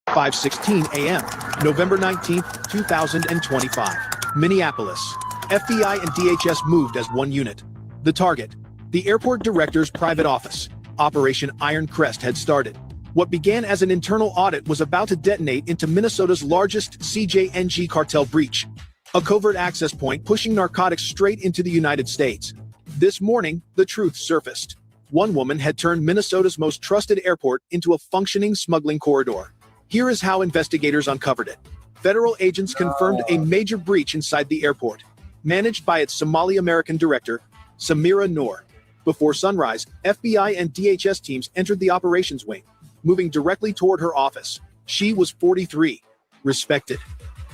(5:16 a.m., November 19th, 2025. Minneapolis. FBI and DHS moved as one unit. The target, the airport director's private office. Operation Iron Crest had started. What began as an internal audit was about to detonate into Minnesota's largest CJNG cartel breach, a covert access point pushing narcotics straight into the United States. This morning, the truth surfaced. One woman had turned Minnesota's most trusted airport into a functioning smuggling corridor. Here is how investigators uncovered it. Federal agents confirmed a major breach inside the airport, managed by its Somali American director, Samira Noor. Before sunrise, FBI and DHS teams entered the operations wing, moving directly toward her office. She was 43, respected,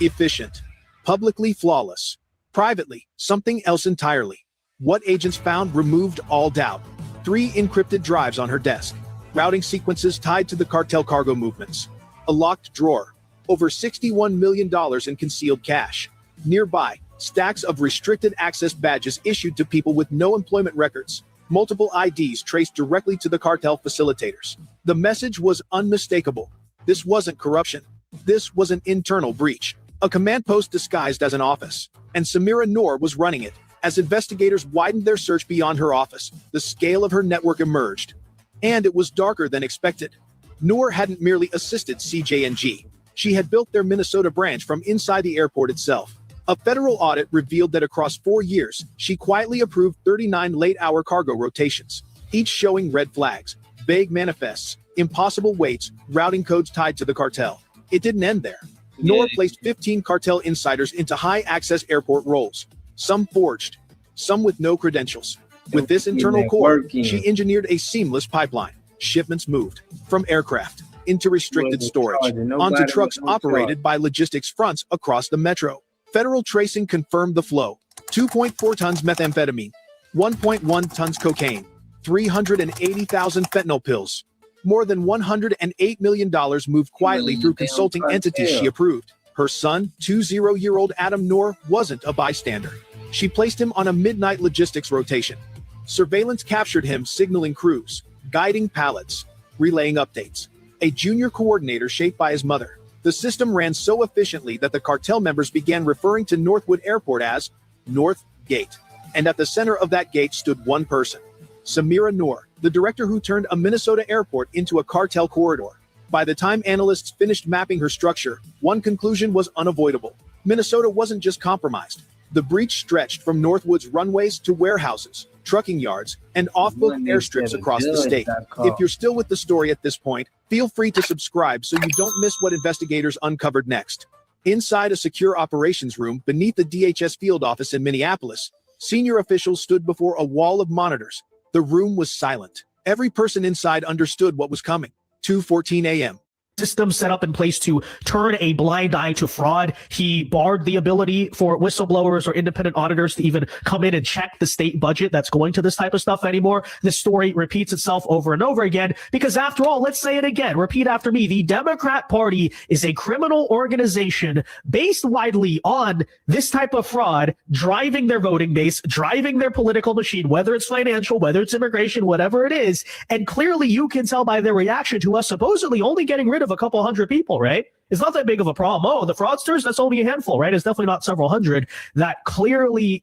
efficient, publicly flawless. Privately, something else entirely. What agents found removed all doubt. 3 encrypted drives on her desk, routing sequences tied to the cartel cargo movements. A locked drawer, over $61 million in concealed cash. Nearby, stacks of restricted access badges issued to people with no employment records. Multiple IDs traced directly to the cartel facilitators. The message was unmistakable. This wasn't corruption. This was an internal breach. A command post disguised as an office. And Samira Noor was running it. As investigators widened their search beyond her office, the scale of her network emerged. And it was darker than expected. Noor hadn't merely assisted CJNG. She had built their Minnesota branch from inside the airport itself. A federal audit revealed that across 4 years, she quietly approved 39 late-hour cargo rotations, each showing red flags, vague manifests, impossible waits, routing codes tied to the cartel. It didn't end there. Noor placed 15 cartel insiders into high-access airport roles, some forged, some with no credentials. With this internal core, she engineered a seamless pipeline. Shipments moved from aircraft into restricted storage, onto trucks operated by logistics fronts across the metro. Federal tracing confirmed the flow. 2.4 tons methamphetamine, 1.1 tons cocaine, 380,000 fentanyl pills. More than $108 million moved quietly through consulting entities she approved. Her son, 20-year-old Adam Noor, wasn't a bystander. She placed him on a midnight logistics rotation. Surveillance captured him signaling crews, guiding pallets, relaying updates. A junior coordinator shaped by his mother. The system ran so efficiently that the cartel members began referring to Northwood Airport as North Gate. And at the center of that gate stood one person, Samira Noor, the director who turned a Minnesota airport into a cartel corridor. By the time analysts finished mapping her structure, one conclusion was unavoidable. Minnesota wasn't just compromised. The breach stretched from Northwood's runways to warehouses, trucking yards, and off-book airstrips across the state. If you're still with the story at this point, feel free to subscribe so you don't miss what investigators uncovered next. Inside a secure operations room beneath the DHS field office in Minneapolis, senior officials stood before a wall of monitors. The room was silent. Every person inside understood what was coming. 2:14 a.m. System set up in place to turn a blind eye to fraud. He barred the ability for whistleblowers or independent auditors to even come in and check the state budget that's going to this type of stuff anymore. This story repeats itself over and over again because, after all, let's say it again, repeat after me, the Democrat Party is a criminal organization based widely on this type of fraud, driving their voting base, driving their political machine, whether it's financial, whether it's immigration, whatever it is. And clearly you can tell by their reaction to us supposedly only getting rid of a couple hundred people, right? It's not that big of a problem. Oh, the fraudsters, that's only a handful, right? It's definitely not several hundred. That clearly,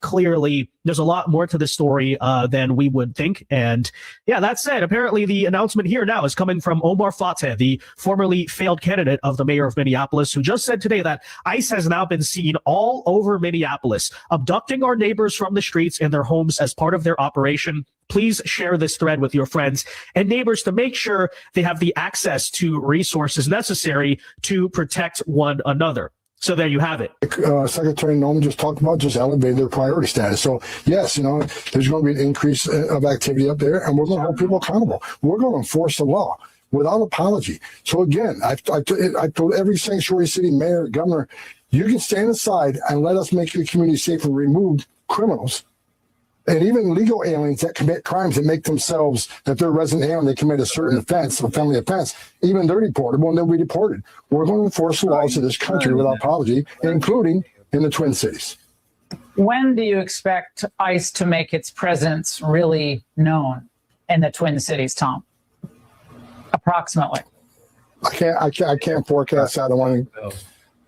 there's a lot more to this story than we would think. And yeah, that said, apparently the announcement here now is coming from Omar Fateh, the formerly failed candidate of the mayor of Minneapolis, who just said today that ICE has now been seen all over Minneapolis, abducting our neighbors from the streets and their homes as part of their operation. Please share this thread with your friends and neighbors to make sure they have the access to resources necessary to protect one another. So there you have it. Secretary Nolan just talked about just elevating their priority status. So yes, there's going to be an increase of activity up there, and we're going to hold people accountable. We're going to enforce the law without apology. So again, I told every sanctuary city mayor, governor, you can stand aside and let us make your community safe and remove criminals. And even legal aliens that commit crimes that make themselves, that they're resident alien, they commit a certain offense, a family offense, even they're deportable and they'll be deported. We're going to enforce the laws of this country without apology, including in the Twin Cities. When do you expect ICE to make its presence really known in the Twin Cities, Tom? Approximately. I can't forecast. I don't want to.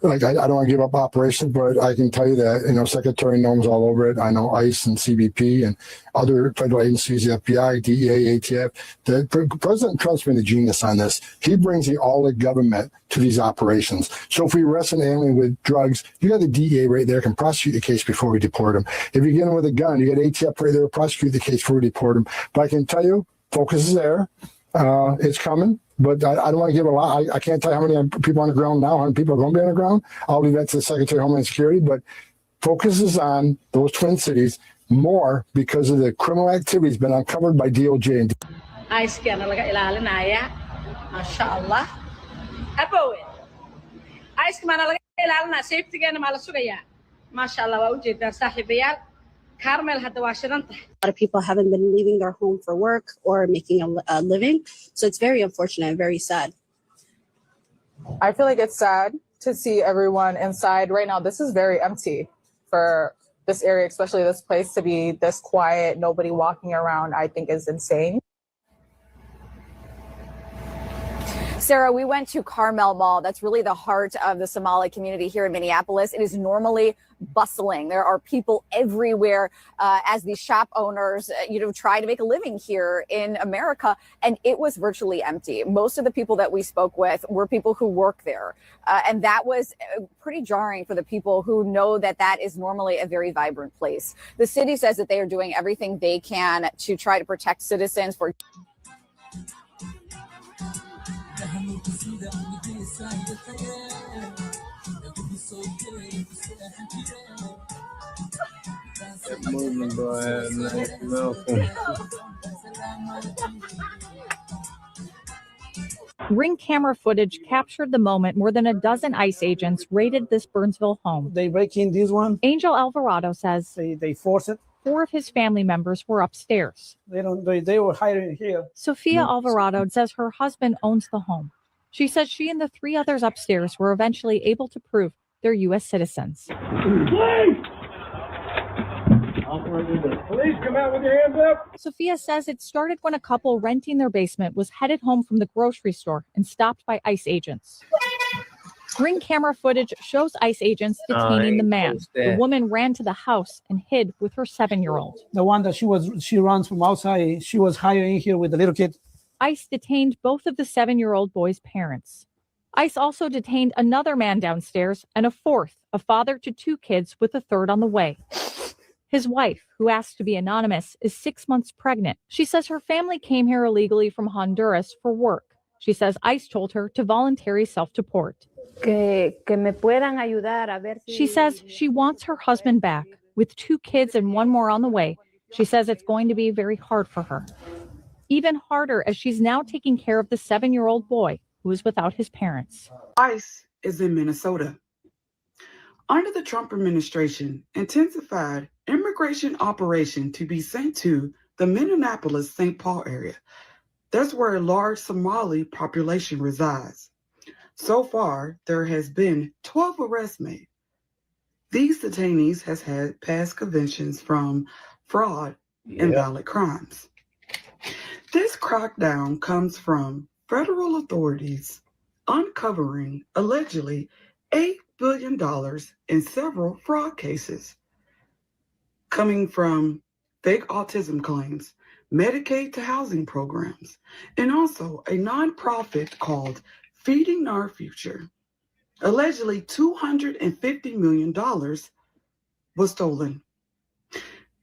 I don't want to give up operations, but I can tell you that, Secretary Nolan's all over it. I know ICE and CBP and other federal agencies, the FBI, DEA, ATF. President Trump's been a genius on this. He brings all the government to these operations. So if we arrest an alien with drugs, you got the DEA right there, can prosecute the case before we deport him. If you get him with a gun, you got ATF right there, prosecute the case before we deport him. But I can tell you, focus is there. It's coming. But I don't want to give a lot. I can't tell you how many people on the ground now, how many people are going to be on the ground. I'll leave that to the Secretary of Homeland Security. But focus is on those Twin Cities more because of the criminal activities been uncovered by DOJ. And ICE-kana laga ilaalinaya. Masha Allah. Abowe. ICE-kana laga ilaalinaya. Safety-gana ma la sugaya. Masha Allah waa u jeedaa saaxiibayaal. Carmel had the Washington. A lot of people haven't been leaving their home for work or making a living. So it's very unfortunate and very sad. I feel like it's sad to see everyone inside right now. This is very empty for this area, especially this place to be this quiet, nobody walking around, I think is insane. Sarah, we went to Carmel Mall. That's really the heart of the Somali community here in Minneapolis. It is normally bustling. There are people everywhere as these shop owners, try to make a living here in America. And it was virtually empty. Most of the people that we spoke with were people who work there. And that was pretty jarring for the people who know that that is normally a very vibrant place. The city says that they are doing everything they can to try to protect citizens for Ring camera footage captured the moment more than a dozen ICE agents raided this Burnsville home. They break in this one. Angel Alvarado says they force it. 4 of his family members were upstairs. They were hiding here. Sophia Alvarado says her husband owns the home. She says she and the 3 others upstairs were eventually able to prove they're U.S. citizens. Police! Police, come out with your hands up. Sophia says it started when a couple renting their basement was headed home from the grocery store and stopped by ICE agents. Ring camera footage shows ICE agents detaining the man. The woman ran to the house and hid with her 7-year-old. The one that she runs from outside, she was hiding here with the little kid. ICE detained both of the 7-year-old boy's parents. ICE also detained another man downstairs and a 4th, a father to 2 kids with a 3rd on the way. His wife, who asked to be anonymous, is 6 months pregnant. She says her family came here illegally from Honduras for work. She says ICE told her to voluntarily self-deport. She says she wants her husband back. With 2 kids and 1 more on the way, she says it's going to be very hard for her. Even harder as she's now taking care of the 7-year-old boy who is without his parents. ICE is in Minnesota. Under the Trump administration, intensified immigration operation to be sent to the Minneapolis-St. Paul area. That's where a large Somali population resides. So far, there has been 12 arrests made. These detainees has had past convictions from fraud and violent crimes. This crackdown comes from federal authorities uncovering allegedly $8 billion in several fraud cases coming from fake autism claims, Medicaid to housing programs, and also a nonprofit called Feeding Our Future. Allegedly $250 million was stolen.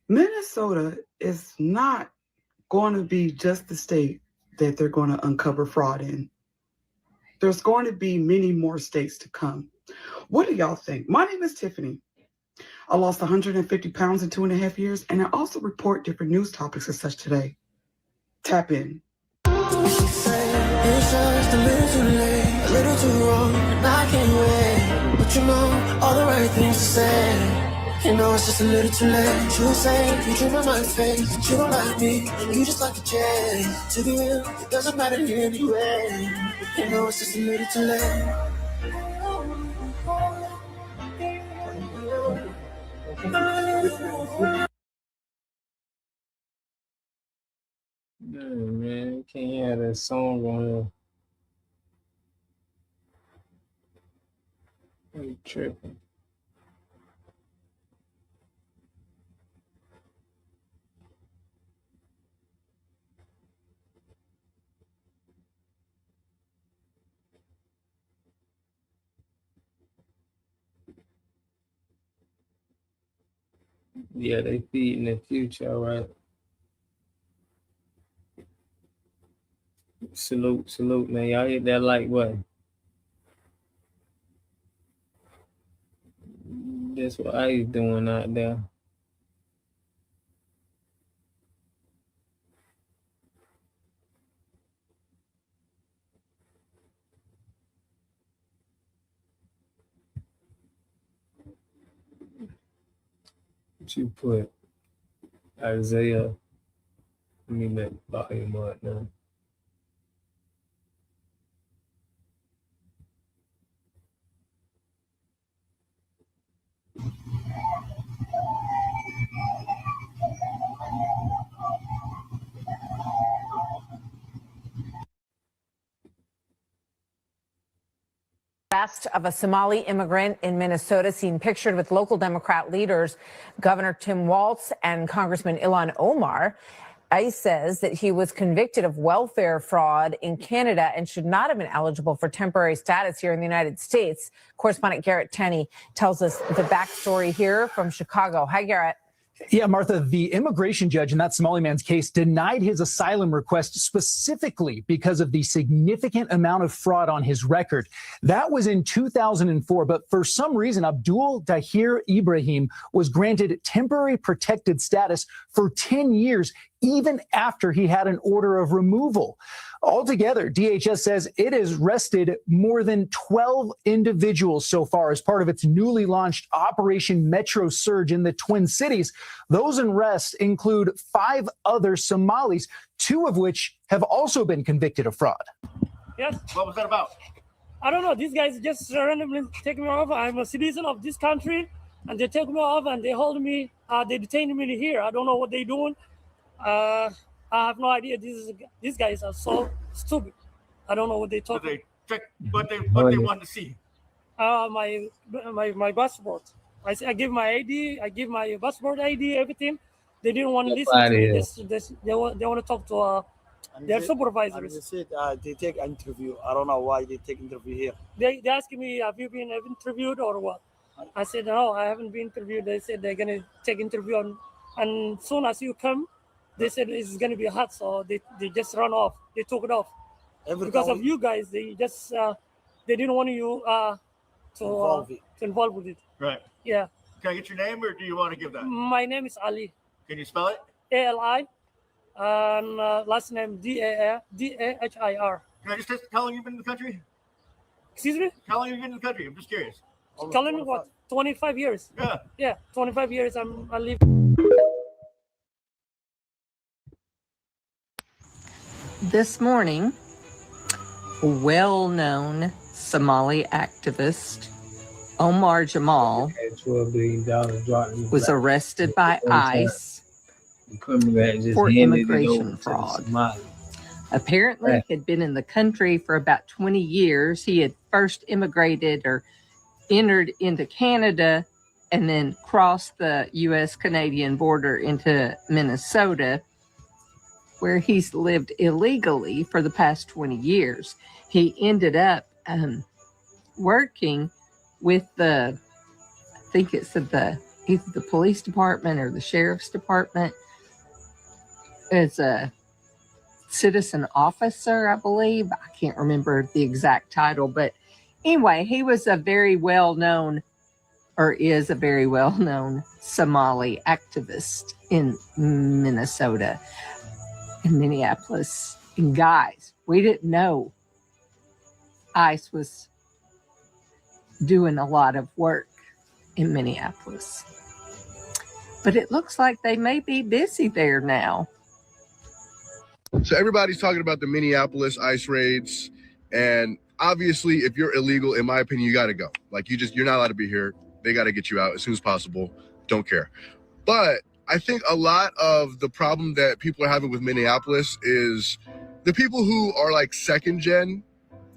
Minnesota is not going to be just the state that they're going to uncover fraud in. There's going to be many more states to come. What do y'all think? My name is Tiffany. I lost 150 pounds in 2.5 years, and I also report different news topics as such today. Tap in. It's just a little too late, a little too wrong, and I can't wait. But you know all the right things to say. You know it's just a little too late. You say you dream of my face, but you don't like me. You just like a chase. To be real, it doesn't matter anyway. You know it's just a little too late. Man, you can't have that song on here. You tripping. Yeah, they feeding the future, all right. Salute, man. Y'all hit that like button. That's what I doing out there. What you put? Isaiah. Let me make volume up now. Arrest of a Somali immigrant in Minnesota seen pictured with local Democrat leaders, Governor Tim Walz and Congressman Ilhan Omar. ICE says that he was convicted of welfare fraud in Canada and should not have been eligible for temporary status here in the United States. Correspondent Garrett Tenney tells us the backstory here from Chicago. Hi, Garrett. Yeah, Martha, the immigration judge in that Somali man's case denied his asylum request specifically because of the significant amount of fraud on his record. That was in 2004, but for some reason, Abdul Dahir Ibrahim was granted temporary protected status for 10 years, even after he had an order of removal. Altogether, DHS says it has arrested more than 12 individuals so far as part of its newly launched Operation Metro Surge in the Twin Cities. Those arrests include 5 other Somalis, 2 of which have also been convicted of fraud. Yes. What was that about? I don't know. These guys just randomly take me off. I'm a citizen of this country, and they take me off and they hold me. They detain me here. I don't know what they're doing. I have no idea. These guys are so stupid. I don't know what they talk. What they want to see? My passport. I give my ID. I give my passport ID. Everything. They didn't want to listen to this. They want to talk to their supervisors. They said they take interview. I don't know why they take interview here. They asked me, have you been interviewed or what? I said no, I haven't been interviewed. They said they're gonna take interview and soon as you come. They said it's going to be hot, so they just run off. They took it off. because of you guys. They just they didn't want you to involve with it. Right. Yeah. Can I get your name, or do you want to give that? My name is Ali. Can you spell it? Ali, and last name Dahir. Can I just how long you've been in the country? Excuse me? How long have you been in the country? I'm just curious. Telling me what? 25 years. Yeah. Yeah, 25 years. I live. This morning, a well-known Somali activist, Omar Jamal, was arrested by ICE for immigration fraud. Apparently, he had been in the country for about 20 years. He had first immigrated or entered into Canada and then crossed the U.S.-Canadian border into Minnesota, where he's lived illegally for the past 20 years. He ended up working with I think it's either the police department or the sheriff's department as a citizen officer, I believe. I can't remember the exact title, but anyway, he was a very well-known, or is a very well-known Somali activist in Minnesota, in Minneapolis. And guys, we didn't know ICE was doing a lot of work in Minneapolis. But it looks like they may be busy there now. So everybody's talking about the Minneapolis ICE raids, and obviously if you're illegal, in my opinion, you got to go. Like you're not allowed to be here. They got to get you out as soon as possible. Don't care. But I think a lot of the problem that people are having with Minneapolis is the people who are like second gen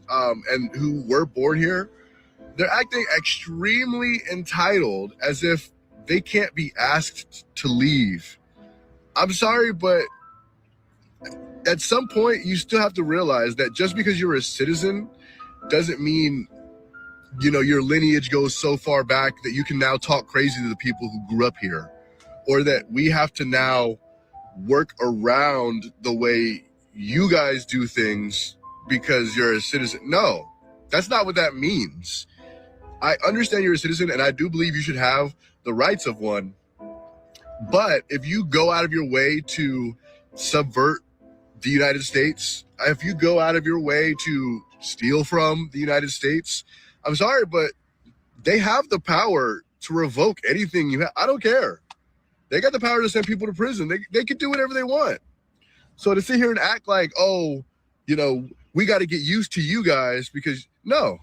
and who were born here, they're acting extremely entitled as if they can't be asked to leave. I'm sorry, but at some point you still have to realize that just because you're a citizen doesn't mean, you know, your lineage goes so far back that you can now talk crazy to the people who grew up here, or that we have to now work around the way you guys do things because you're a citizen. No, that's not what that means. I understand you're a citizen, and I do believe you should have the rights of one. But if you go out of your way to subvert the United States, if you go out of your way to steal from the United States, I'm sorry, but they have the power to revoke anything you have. I don't care. They got the power to send people to prison. They can do whatever they want. So to sit here and act like, oh, you know, we got to get used to you guys because no.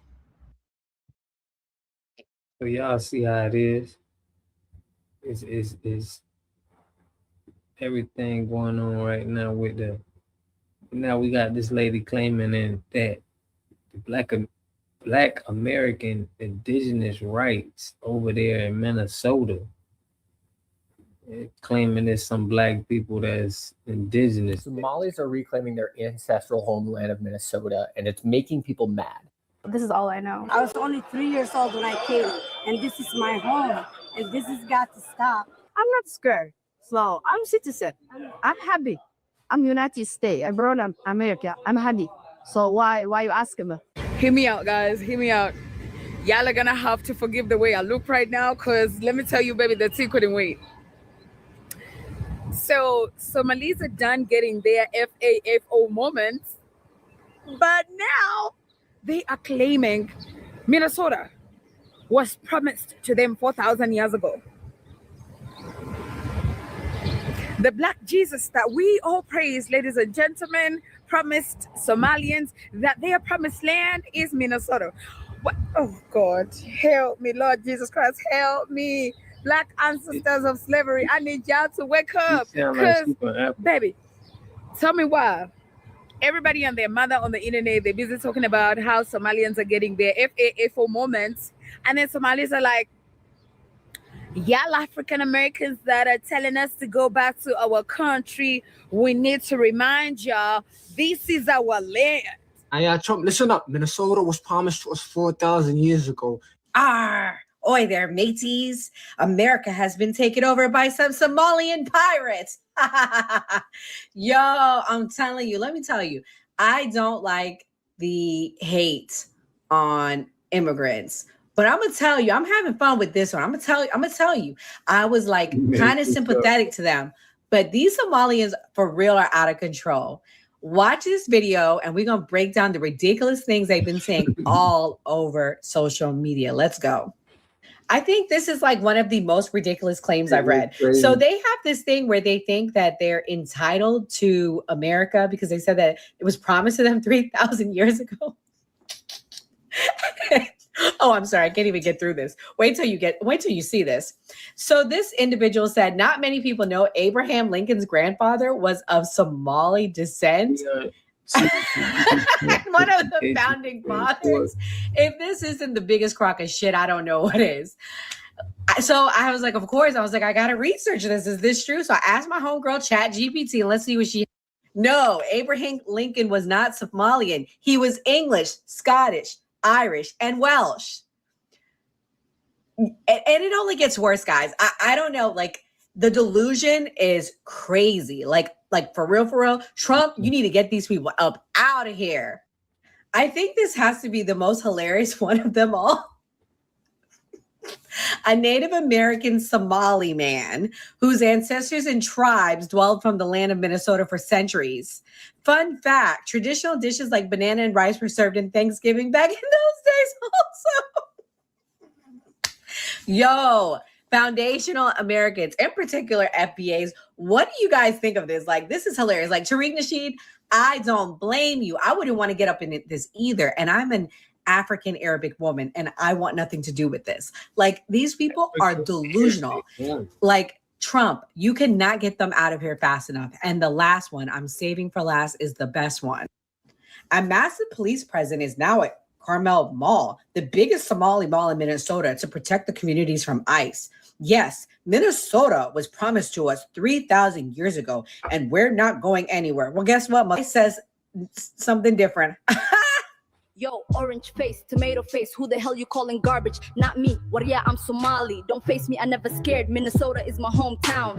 So y'all see how it is. Is everything going on right now with now we got this lady claiming that the Black American indigenous rights over there in Minnesota, claiming there's some Black people that's indigenous. Somalis are reclaiming their ancestral homeland of Minnesota, and it's making people mad. This is all I know. I was only 3 years old when I came, and this is my home, and this has got to stop. I'm not scared. So I'm citizen. I'm happy. I'm United States. I brought up America. I'm happy. So why you asking me? Hear me out, guys. Hear me out. Y'all are gonna have to forgive the way I look right now, because let me tell you, baby, the tea couldn't wait. So Somalis are done getting their FAFO moments, but now they are claiming Minnesota was promised to them 4,000 years ago. The Black Jesus that we all praise, ladies and gentlemen, promised Somalians that their promised land is Minnesota. What? Oh God, help me, Lord Jesus Christ, help me. Black ancestors of slavery, I need y'all to wake up. Because, baby, tell me why. Everybody and their mother on the internet, they're busy talking about how Somalians are getting their FAFO moments. And then Somalis are like, y'all African Americans that are telling us to go back to our country, we need to remind y'all, this is our land. And Trump, listen up. Minnesota was promised to us 4,000 years ago. Oi there, mateys. America has been taken over by some Somalian pirates. Yo, I'm telling you, let me tell you, I don't like the hate on immigrants. But I'm gonna tell you, I'm having fun with this one. I'm gonna tell you, I was like kind of sympathetic to them. But these Somalians for real are out of control. Watch this video and we're gonna break down the ridiculous things they've been saying all over social media. Let's go. I think this is like one of the most ridiculous claims I've read. So they have this thing where they think that they're entitled to America because they said that it was promised to them 3,000 years ago. Oh, I'm sorry. I can't even get through this. Wait till you see this. So this individual said, not many people know Abraham Lincoln's grandfather was of Somali descent. One of the founding fathers. If this isn't the biggest crock of shit, I don't know what is. So I was like, of course, I was like, I got to research this. Is this true? So I asked my homegirl ChatGPT, and let's see what she. No, Abraham Lincoln was not Somalian. He was English, Scottish, Irish, and Welsh. And it only gets worse, guys. I don't know. Like, the delusion is crazy. Like for real, Trump, you need to get these people up out of here. I think this has to be the most hilarious one of them all. A Native American Somali man whose ancestors and tribes dwelled from the land of Minnesota for centuries. Fun fact, traditional dishes like banana and rice were served in Thanksgiving back in those days also. Yo, foundational Americans, in particular FBAs, what do you guys think of this? Like, this is hilarious. Like, Tariq Nasheed, I don't blame you. I wouldn't want to get up in this either. And I'm an African Arabic woman, and I want nothing to do with this. Like, these people are delusional. Like, Trump, you cannot get them out of here fast enough. And the last one I'm saving for last is the best one. A massive police presence is now at Carmel Mall, the biggest Somali mall in Minnesota, to protect the communities from ICE. Yes, Minnesota was promised to us 3,000 years ago, and we're not going anywhere. Well, guess what? It says something different. Yo, orange face, tomato face, who the hell you calling garbage? Not me. Well, yeah, I'm Somali. Don't face me, I never scared. Minnesota is my hometown.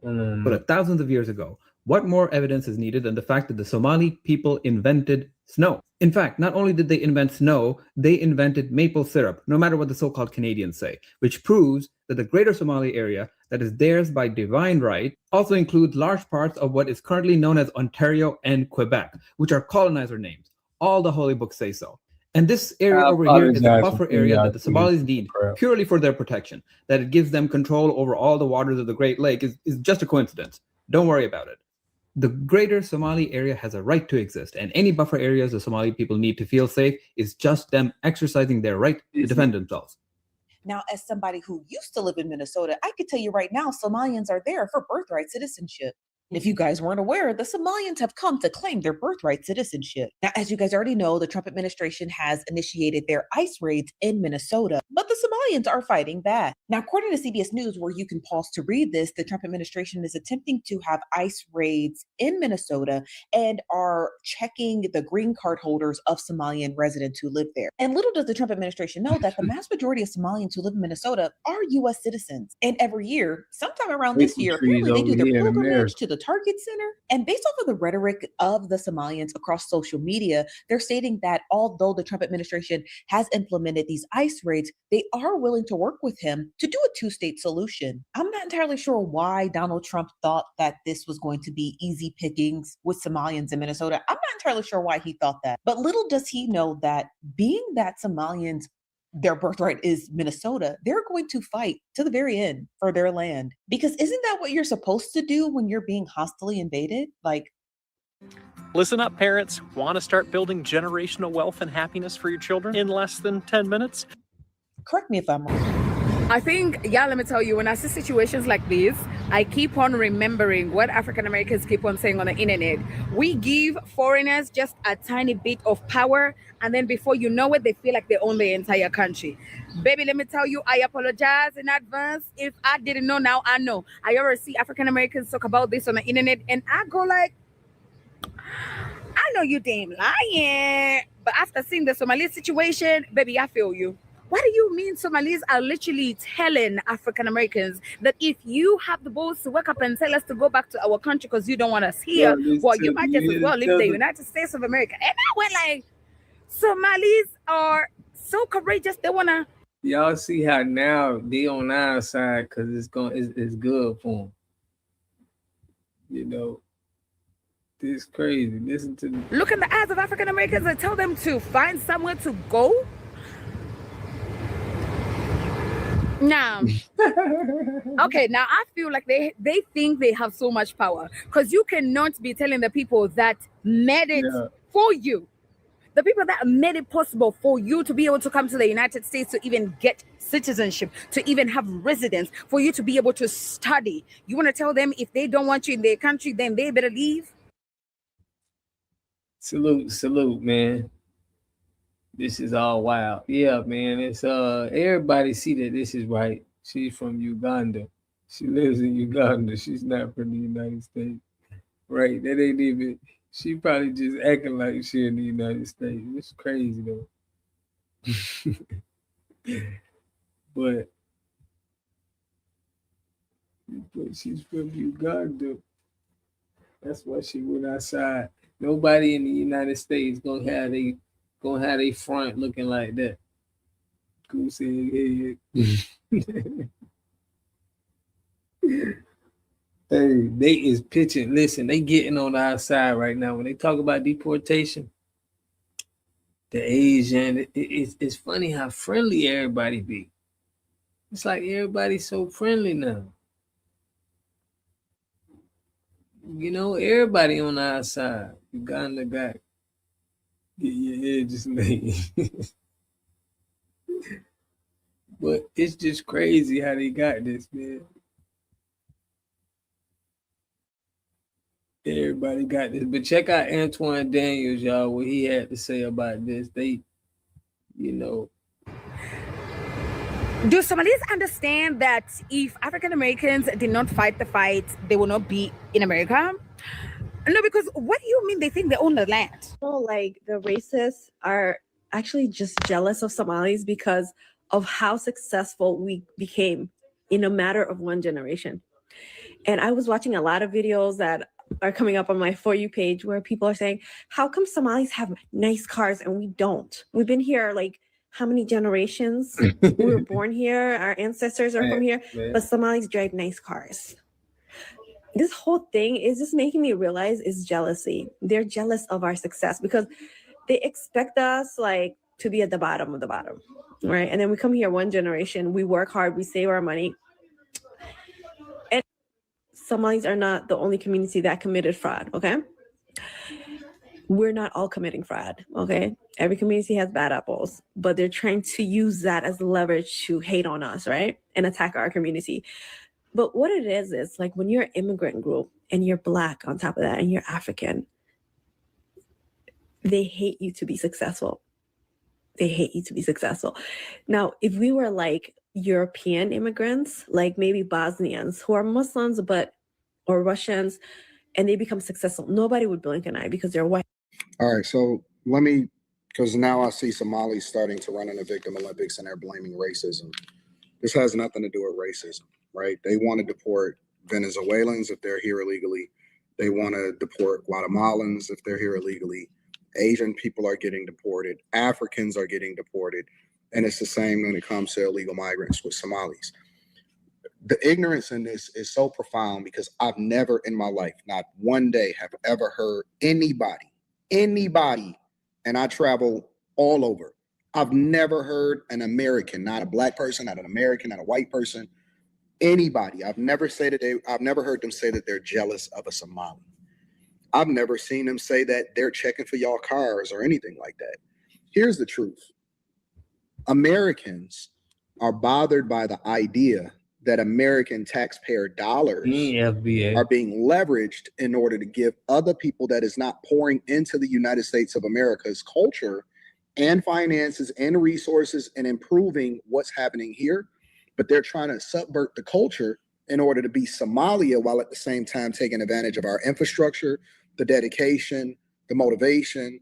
But thousands of years ago, what more evidence is needed than the fact that the Somali people invented snow? In fact, not only did they invent snow, they invented maple syrup, no matter what the so-called Canadians say, which proves that the greater Somali area that is theirs by divine right also includes large parts of what is currently known as Ontario and Quebec, which are colonizer names. All the holy books say so. And this area over here is a buffer area that the Somalis need purely for their protection. That it gives them control over all the waters of the Great Lake is just a coincidence. Don't worry about it. The greater Somali area has a right to exist, and any buffer areas the Somali people need to feel safe is just them exercising their right to defend themselves. Now, as somebody who used to live in Minnesota, I could tell you right now, Somalians are there for birthright citizenship. If you guys weren't aware, the Somalians have come to claim their birthright citizenship. Now, as you guys already know, the Trump administration has initiated their ICE raids in Minnesota, but the Somalians are fighting back. Now, according to CBS News, where you can pause to read this, the Trump administration is attempting to have ICE raids in Minnesota and are checking the green card holders of Somalian residents who live there. And little does the Trump administration know that the mass majority of Somalians who live in Minnesota are U.S. citizens. And every year, sometime around this year, apparently they do their pilgrimage to the Target Center. And based off of the rhetoric of the Somalians across social media, they're stating that although the Trump administration has implemented these ICE raids, they are willing to work with him to do a two-state solution. I'm not entirely sure why Donald Trump thought that this was going to be easy pickings with Somalians in Minnesota. I'm not entirely sure why he thought that. But little does he know that being that Somalians, their birthright is Minnesota, they're going to fight to the very end for their land. Because isn't that what you're supposed to do when you're being hostilely invaded? Like, listen up, parents. Want to start building generational wealth and happiness for your children in less than 10 minutes? Correct me if I'm wrong. I think, let me tell you, when I see situations like this, I keep on remembering what African Americans keep on saying on the internet. We give foreigners just a tiny bit of power, and then before you know it, they feel like they own the entire country. Baby, let me tell you, I apologize in advance. If I didn't know, now I know. I already see African Americans talk about this on the internet, and I go like, I know you damn lying. But after seeing the Somali situation, baby, I feel you. What do you mean Somalis are literally telling African Americans that if you have the balls to wake up and tell us to go back to our country because you don't want us here, well, you might just as well leave the United States of America. And I went like, Somalis are so courageous. They want to. Y'all see how now they on our side because it's good for them. You know, it's crazy. Listen to Look in the eyes of African Americans and tell them to find somewhere to go. Now, okay, now I feel like they think they have so much power because you cannot be telling the people that made it for you, the people that made it possible for you to be able to come to the United States, to even get citizenship, to even have residence, for you to be able to study. You want to tell them if they don't want you in their country, then they better leave? Salute, man. This is all wild. Yeah, man. It's everybody see that this is right. She's from Uganda. She lives in Uganda. She's not from the United States. Right. That ain't even, she probably just acting like she in the United States. It's crazy though. but she's from Uganda. That's why she went outside. Nobody in the United States gonna have a front looking like that. Cool saying, hey, they is pitching. Listen, they getting on our side right now. When they talk about deportation, the Asian, it's funny how friendly everybody be. It's like everybody's so friendly now. You know, everybody on our side. Uganda got get your head just laid. But it's just crazy how they got this, man. Everybody got this. But check out Antoine Daniels, y'all, what he had to say about this. They, you know. Do Somalis understand that if African Americans did not fight the fight, they will not be in America? No, because what do you mean they think they own the land? Well, like the racists are actually just jealous of Somalis because of how successful we became in a matter of one generation. And I was watching a lot of videos that are coming up on my For You page where people are saying, how come Somalis have nice cars and we don't? We've been here like how many generations? We were born here, our ancestors are from here, but Somalis drive nice cars. This whole thing is just making me realize is jealousy. They're jealous of our success because they expect us like to be at the bottom of the bottom, right? And then we come here one generation, we work hard, we save our money. And Somalis are not the only community that committed fraud, okay? We're not all committing fraud, okay? Every community has bad apples, but they're trying to use that as leverage to hate on us, right? And attack our community. But what it is like when you're an immigrant group and you're Black on top of that and you're African, they hate you to be successful. They hate you to be successful. Now, if we were like European immigrants, like maybe Bosnians who are Muslims, or Russians, and they become successful, nobody would blink an eye because they're white. All right, so let me, because now I see Somalis starting to run in the Victim Olympics and they're blaming racism. This has nothing to do with racism, right? They want to deport Venezuelans if they're here illegally. They want to deport Guatemalans if they're here illegally. Asian people are getting deported. Africans are getting deported. And it's the same when it comes to illegal migrants with Somalis. The ignorance in this is so profound because I've never in my life, not one day, have ever heard anybody, and I travel all over. I've never heard an American, not a Black person, not an American, not a white person, anybody. I've never heard them say that they're jealous of a Somali. I've never seen them say that they're checking for y'all cars or anything like that. Here's the truth. Americans are bothered by the idea that American taxpayer dollars are being leveraged in order to give other people that is not pouring into the United States of America's culture and finances and resources and improving what's happening here. But they're trying to subvert the culture in order to be Somalia while at the same time taking advantage of our infrastructure, the dedication, the motivation,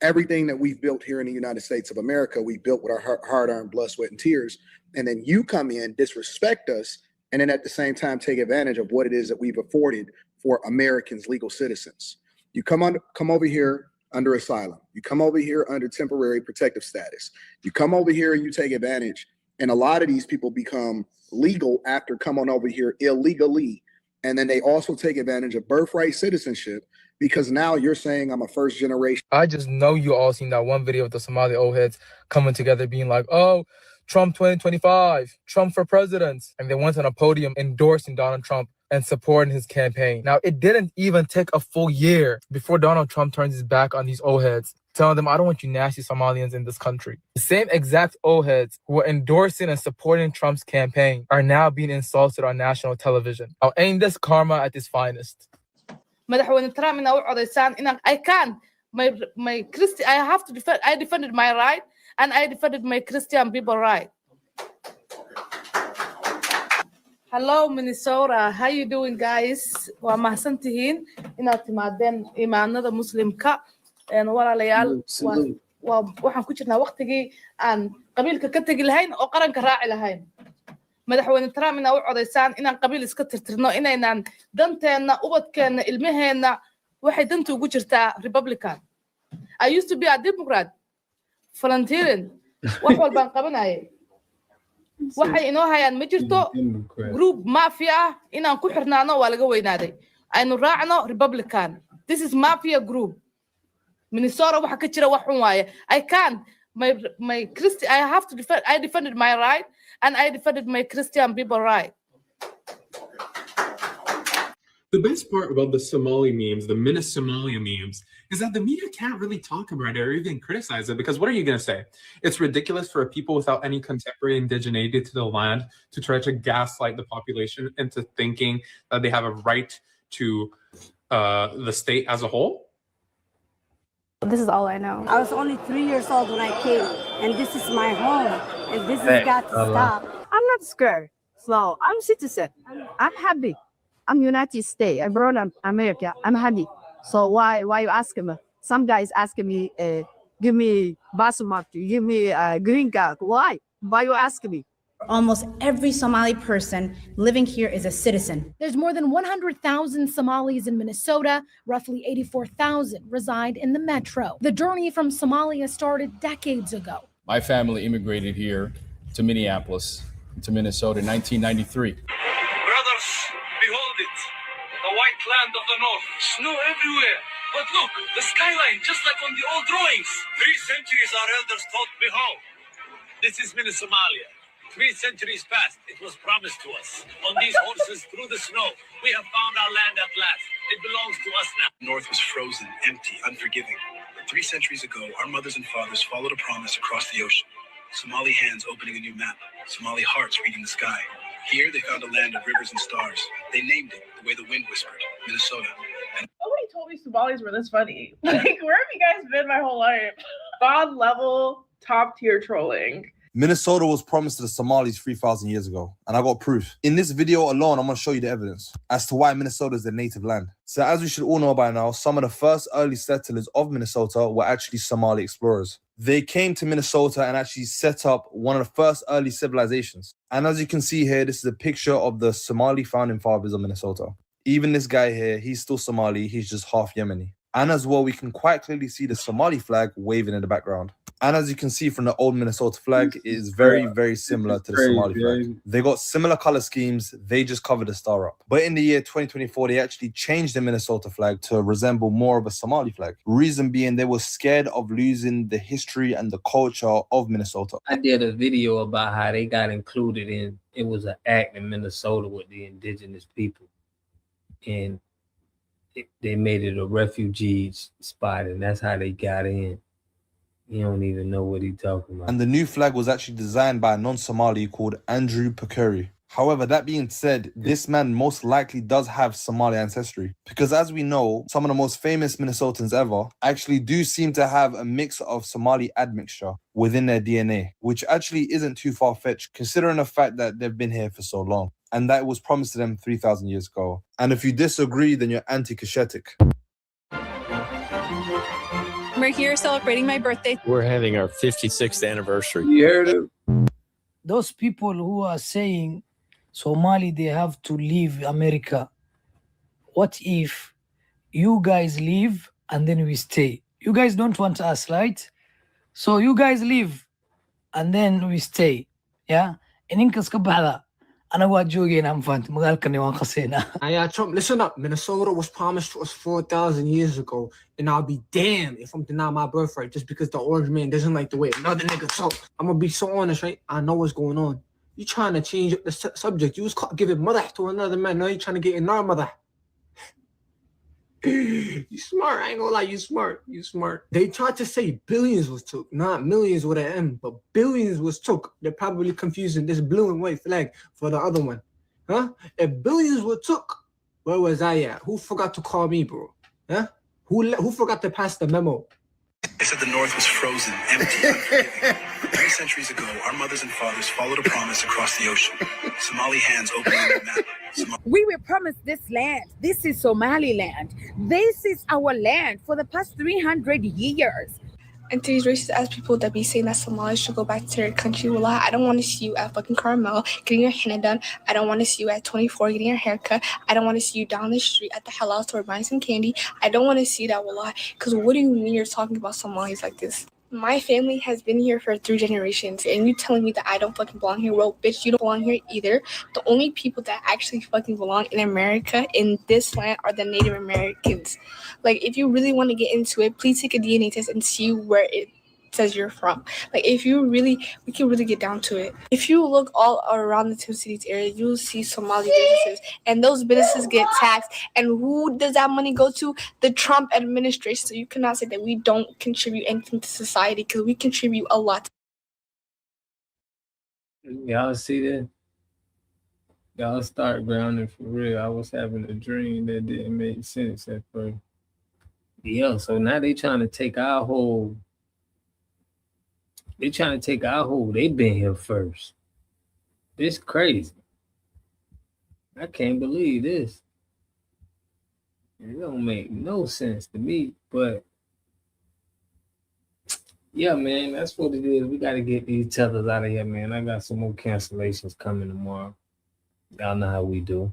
everything that we've built here in the United States of America, we built with our hard-earned blood, sweat, and tears. And then you come in, disrespect us, and then at the same time take advantage of what it is that we've afforded for Americans, legal citizens. You come over here under asylum. You come over here under temporary protective status. You come over here and you take advantage. And a lot of these people become legal after coming over here illegally. And then they also take advantage of birthright citizenship, because now you're saying I'm a first generation. I just know you all seen that one video of the Somali old heads coming together being like, oh, Trump 2025, Trump for president. And they went on a podium endorsing Donald Trump and supporting his campaign. Now, it didn't even take a full year before Donald Trump turns his back on these old heads, telling them, I don't want you nasty Somalians in this country. The same exact old heads who were endorsing and supporting Trump's campaign are now being insulted on national television. Now, ain't this karma at its finest? madaxweyne Trump inaa u codeysaan inaan I defended my right and I defended my Christian people right. Hello Minnesota, how you doing guys? Waa mahadsantihiin inaad timaadeen imaanada muslimka walaalayaal waxaan ku jirnaa waqtigii aan qabiilka ka tagi lahayn oo qaranka raaci lahayn. madaxweyne Trump inaa u codeysaan inaan qabiil iska tirtirno, inaynaan danteena ubadkeena ilmaheena waxay danta ugu jirtaa Republican. I used to be a Democrat, volunteering, wax walbaan qabanayay. waxay inoo hayaan ma jirto group mafia inaan ku xirnaano waa laga weynaaday. aynu raacno Republican. This is mafia group. Minnesota waxa ka jira wax xun waaye. I defended my right and I defended my Christian people right. The best part about the Somali memes, the Somalia memes, is that the media can't really talk about it or even criticize it, because what are you going to say? It's ridiculous for people without any contemporary indigeneity to the land to try to gaslight the population into thinking that they have a right to the state as a whole. This is all I know. I was only 3 years old when I came, and this is my home, and this has got to stop. I'm not scared. So I'm citizen. I'm happy. I'm United States. I brought up America. I'm happy. So why you asking me? Some guys asking me, give me basmati, give me a green card. Why you asking me? Almost every Somali person living here is a citizen. There's more than 100,000 Somalis in Minnesota. Roughly 84,000 reside in the metro. The journey from Somalia started decades ago. My family immigrated here to Minneapolis, to Minnesota in 1993. Brothers, behold it, the white land of the north. Snow everywhere. But look, the skyline, just like on the old drawings. 3 centuries our elders taught me how. This is Somalia. 3 centuries past, it was promised to us. On these horses through the snow, we have found our land at last. It belongs to us now. North was frozen, empty, unforgiving. But 3 centuries ago, our mothers and fathers followed a promise across the ocean. Somali hands opening a new map. Somali hearts reading the sky. Here, they found a land of rivers and stars. They named it the way the wind whispered, Minnesota. And nobody told me Somalis were this funny. Like, where have you guys been my whole life? God level, top tier trolling. Minnesota was promised to the Somalis 3,000 years ago, and I got proof. In this video alone, I'm going to show you the evidence as to why Minnesota is their native land. So as we should all know by now, some of the first early settlers of Minnesota were actually Somali explorers. They came to Minnesota and actually set up one of the first early civilizations. And as you can see here, this is a picture of the Somali founding fathers of Minnesota. Even this guy here, he's still Somali, he's just half Yemeni. And as well, we can quite clearly see the Somali flag waving in the background. And as you can see from the old Minnesota flag, it is very, very similar to the Somali flag. They got similar color schemes, they just covered the star up. But in the year 2024, they actually changed the Minnesota flag to resemble more of a Somali flag. Reason being, they were scared of losing the history and the culture of Minnesota. I did a video about how they got included in, it was an act in Minnesota with the indigenous people. And they made it a refugee spot, and that's how they got in. You don't even know what he's talking about. And the new flag was actually designed by a non-Somali called Andrew Pekuri. However, that being said, this man most likely does have Somali ancestry, because as we know, some of the most famous Minnesotans ever actually do seem to have a mix of Somali admixture within their DNA, which actually isn't too far-fetched considering the fact that they've been here for so long. And that was promised to them 3,000 years ago. And if you disagree, then you're anti-Keshetic. We're here celebrating my birthday. We're having our 56th anniversary. You heard it? Those people who are saying Somali, they have to leave America. What if you guys leave and then we stay? You guys don't want us, right? So you guys leave and then we stay. Yeah? Ininkas ka bahda. Ana waa joogeen aan fahant magaalkani waan qaseena. Yeah, Trump, listen up. Minnesota was promised to us 4,000 years ago, and I'll be damned if I'm denied my birthright just because the orange man doesn't like the way another nigga talk. I'm gonna be so honest, right? I know what's going on. You trying to change the subject. You was giving mother to another man. Now you trying to get in our mother. You smart. I ain't gonna lie. You smart. You smart. They tried to say billions was took, not millions with an M, but billions was took. They're probably confusing this blue and white flag for the other one. Huh? If billions were took, where was I at? Who forgot to call me, bro? Huh? Who forgot to pass the memo? They said the North was frozen, empty, unforgiving. 3 centuries ago, our mothers and fathers followed a promise across the ocean. Somali hands opening the map. We were promised this land. This is Somaliland. This is our land for the past 300 years. And to these racist ass people that be saying that Somalia should go back to their country, well, I don't want to see you at fucking Carmel getting your henna done. I don't want to see you at 24 getting your haircut. I don't want to see you down the street at the halal store buying some candy. I don't want to see that, wallah. Because what do you mean you're talking about Somalis like this? My family has been here for 3 generations, and you telling me that I don't fucking belong here? Well, bitch, you don't belong here either. The only people that actually fucking belong in America, in this land, are the Native Americans. Like, if you really want to get into it, please take a DNA test and see where it says you're from. Like, if you really, we can really get down to it. If you look all around the Twin Cities area, you'll see Somali businesses, and those businesses get taxed. And who does that money go to? The Trump administration. So you cannot say that we don't contribute anything to society, because we contribute a lot. Y'all see that? Y'all start grounding for real. I was having a dream that didn't make sense at first. Yeah, so now they trying to take our whole. They trying to take our whole. They been here first. This crazy. I can't believe this. It don't make no sense to me, but yeah, man, that's what it is. We got to get these tethers out of here, man. I got some more cancellations coming tomorrow. Y'all know how we do.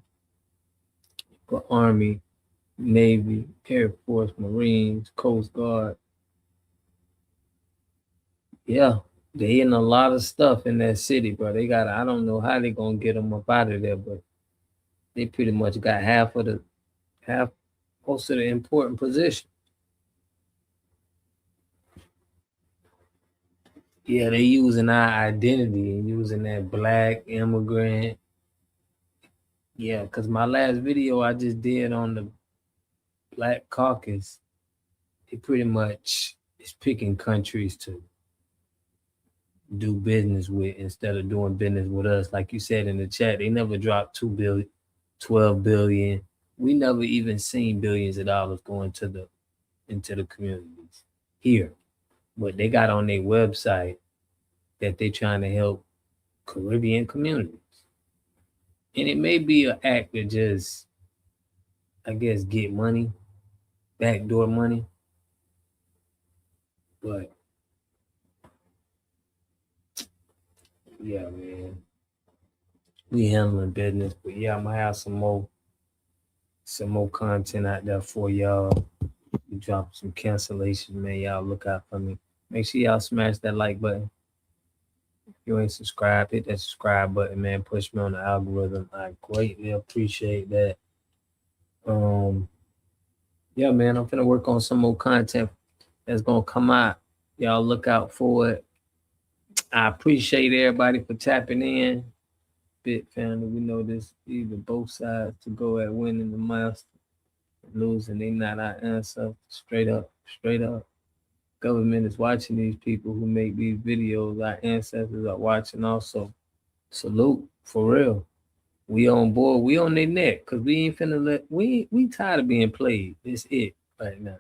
For Army, Navy, Air Force, Marines, Coast Guard. Yeah, they in a lot of stuff in that city, bro. They got, I don't know how they gonna get them up out of there, but they pretty much got most of the important position. Yeah, they using our identity and using that black immigrant. Yeah, because my last video I just did on the Black Caucus, it pretty much is picking countries to do business with instead of doing business with us. Like you said in the chat, they never dropped 2 billion, 12 billion. We never even seen billions of dollars go into the communities here. But they got on their website that they trying to help Caribbean communities. And it may be an act to just, I guess, get money, backdoor money. But yeah, man, we handling business. But yeah, I'm gonna have some more content out there for y'all. We drop some cancellations, man. Y'all look out for me. Make sure y'all smash that like button. If you ain't subscribed, hit that subscribe button, man. Push me on the algorithm. I greatly appreciate that. Yeah, man, I'm finna work on some more content that's gonna come out. Y'all look out for it. I appreciate everybody for tapping in. Bit family, we know this either both sides to go at winning the master, losing. They not our answer. Straight up. Government is watching these people who make these videos. Our ancestors are watching also. Salute, for real. We on board. We on their neck because we ain't finna let. We tired of being played. It's it right now.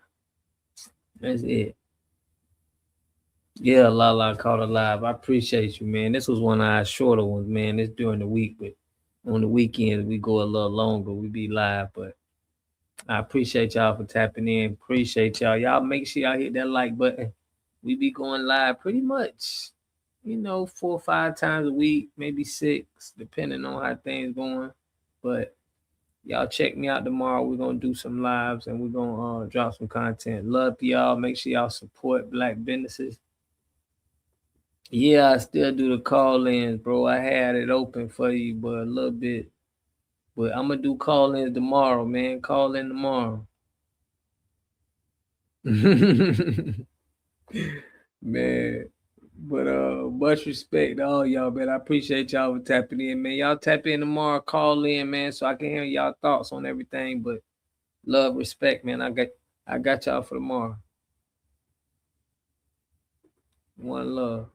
That's it. Yeah, Lala caught alive. I appreciate you, man. This was one of our shorter ones, man. It's during the week, but on the weekends we go a little longer. We be live, but I appreciate y'all for tapping in. Appreciate y'all. Y'all make sure y'all hit that like button. We be going live pretty much, 4 or 5 times a week, maybe 6, depending on how things going. But y'all check me out tomorrow. We're gonna do some lives and we're gonna drop some content. Love to y'all. Make sure y'all support Black businesses. Yeah, I still do the call-ins, bro. I had it open for you, but a little bit. But I'm gonna do call-ins tomorrow, man. Call in tomorrow. Man. But much respect to all y'all, man. I appreciate y'all for tapping in, man. Y'all tap in tomorrow, call in, man, so I can hear y'all thoughts on everything. But love, respect, man. I got y'all for tomorrow. One love.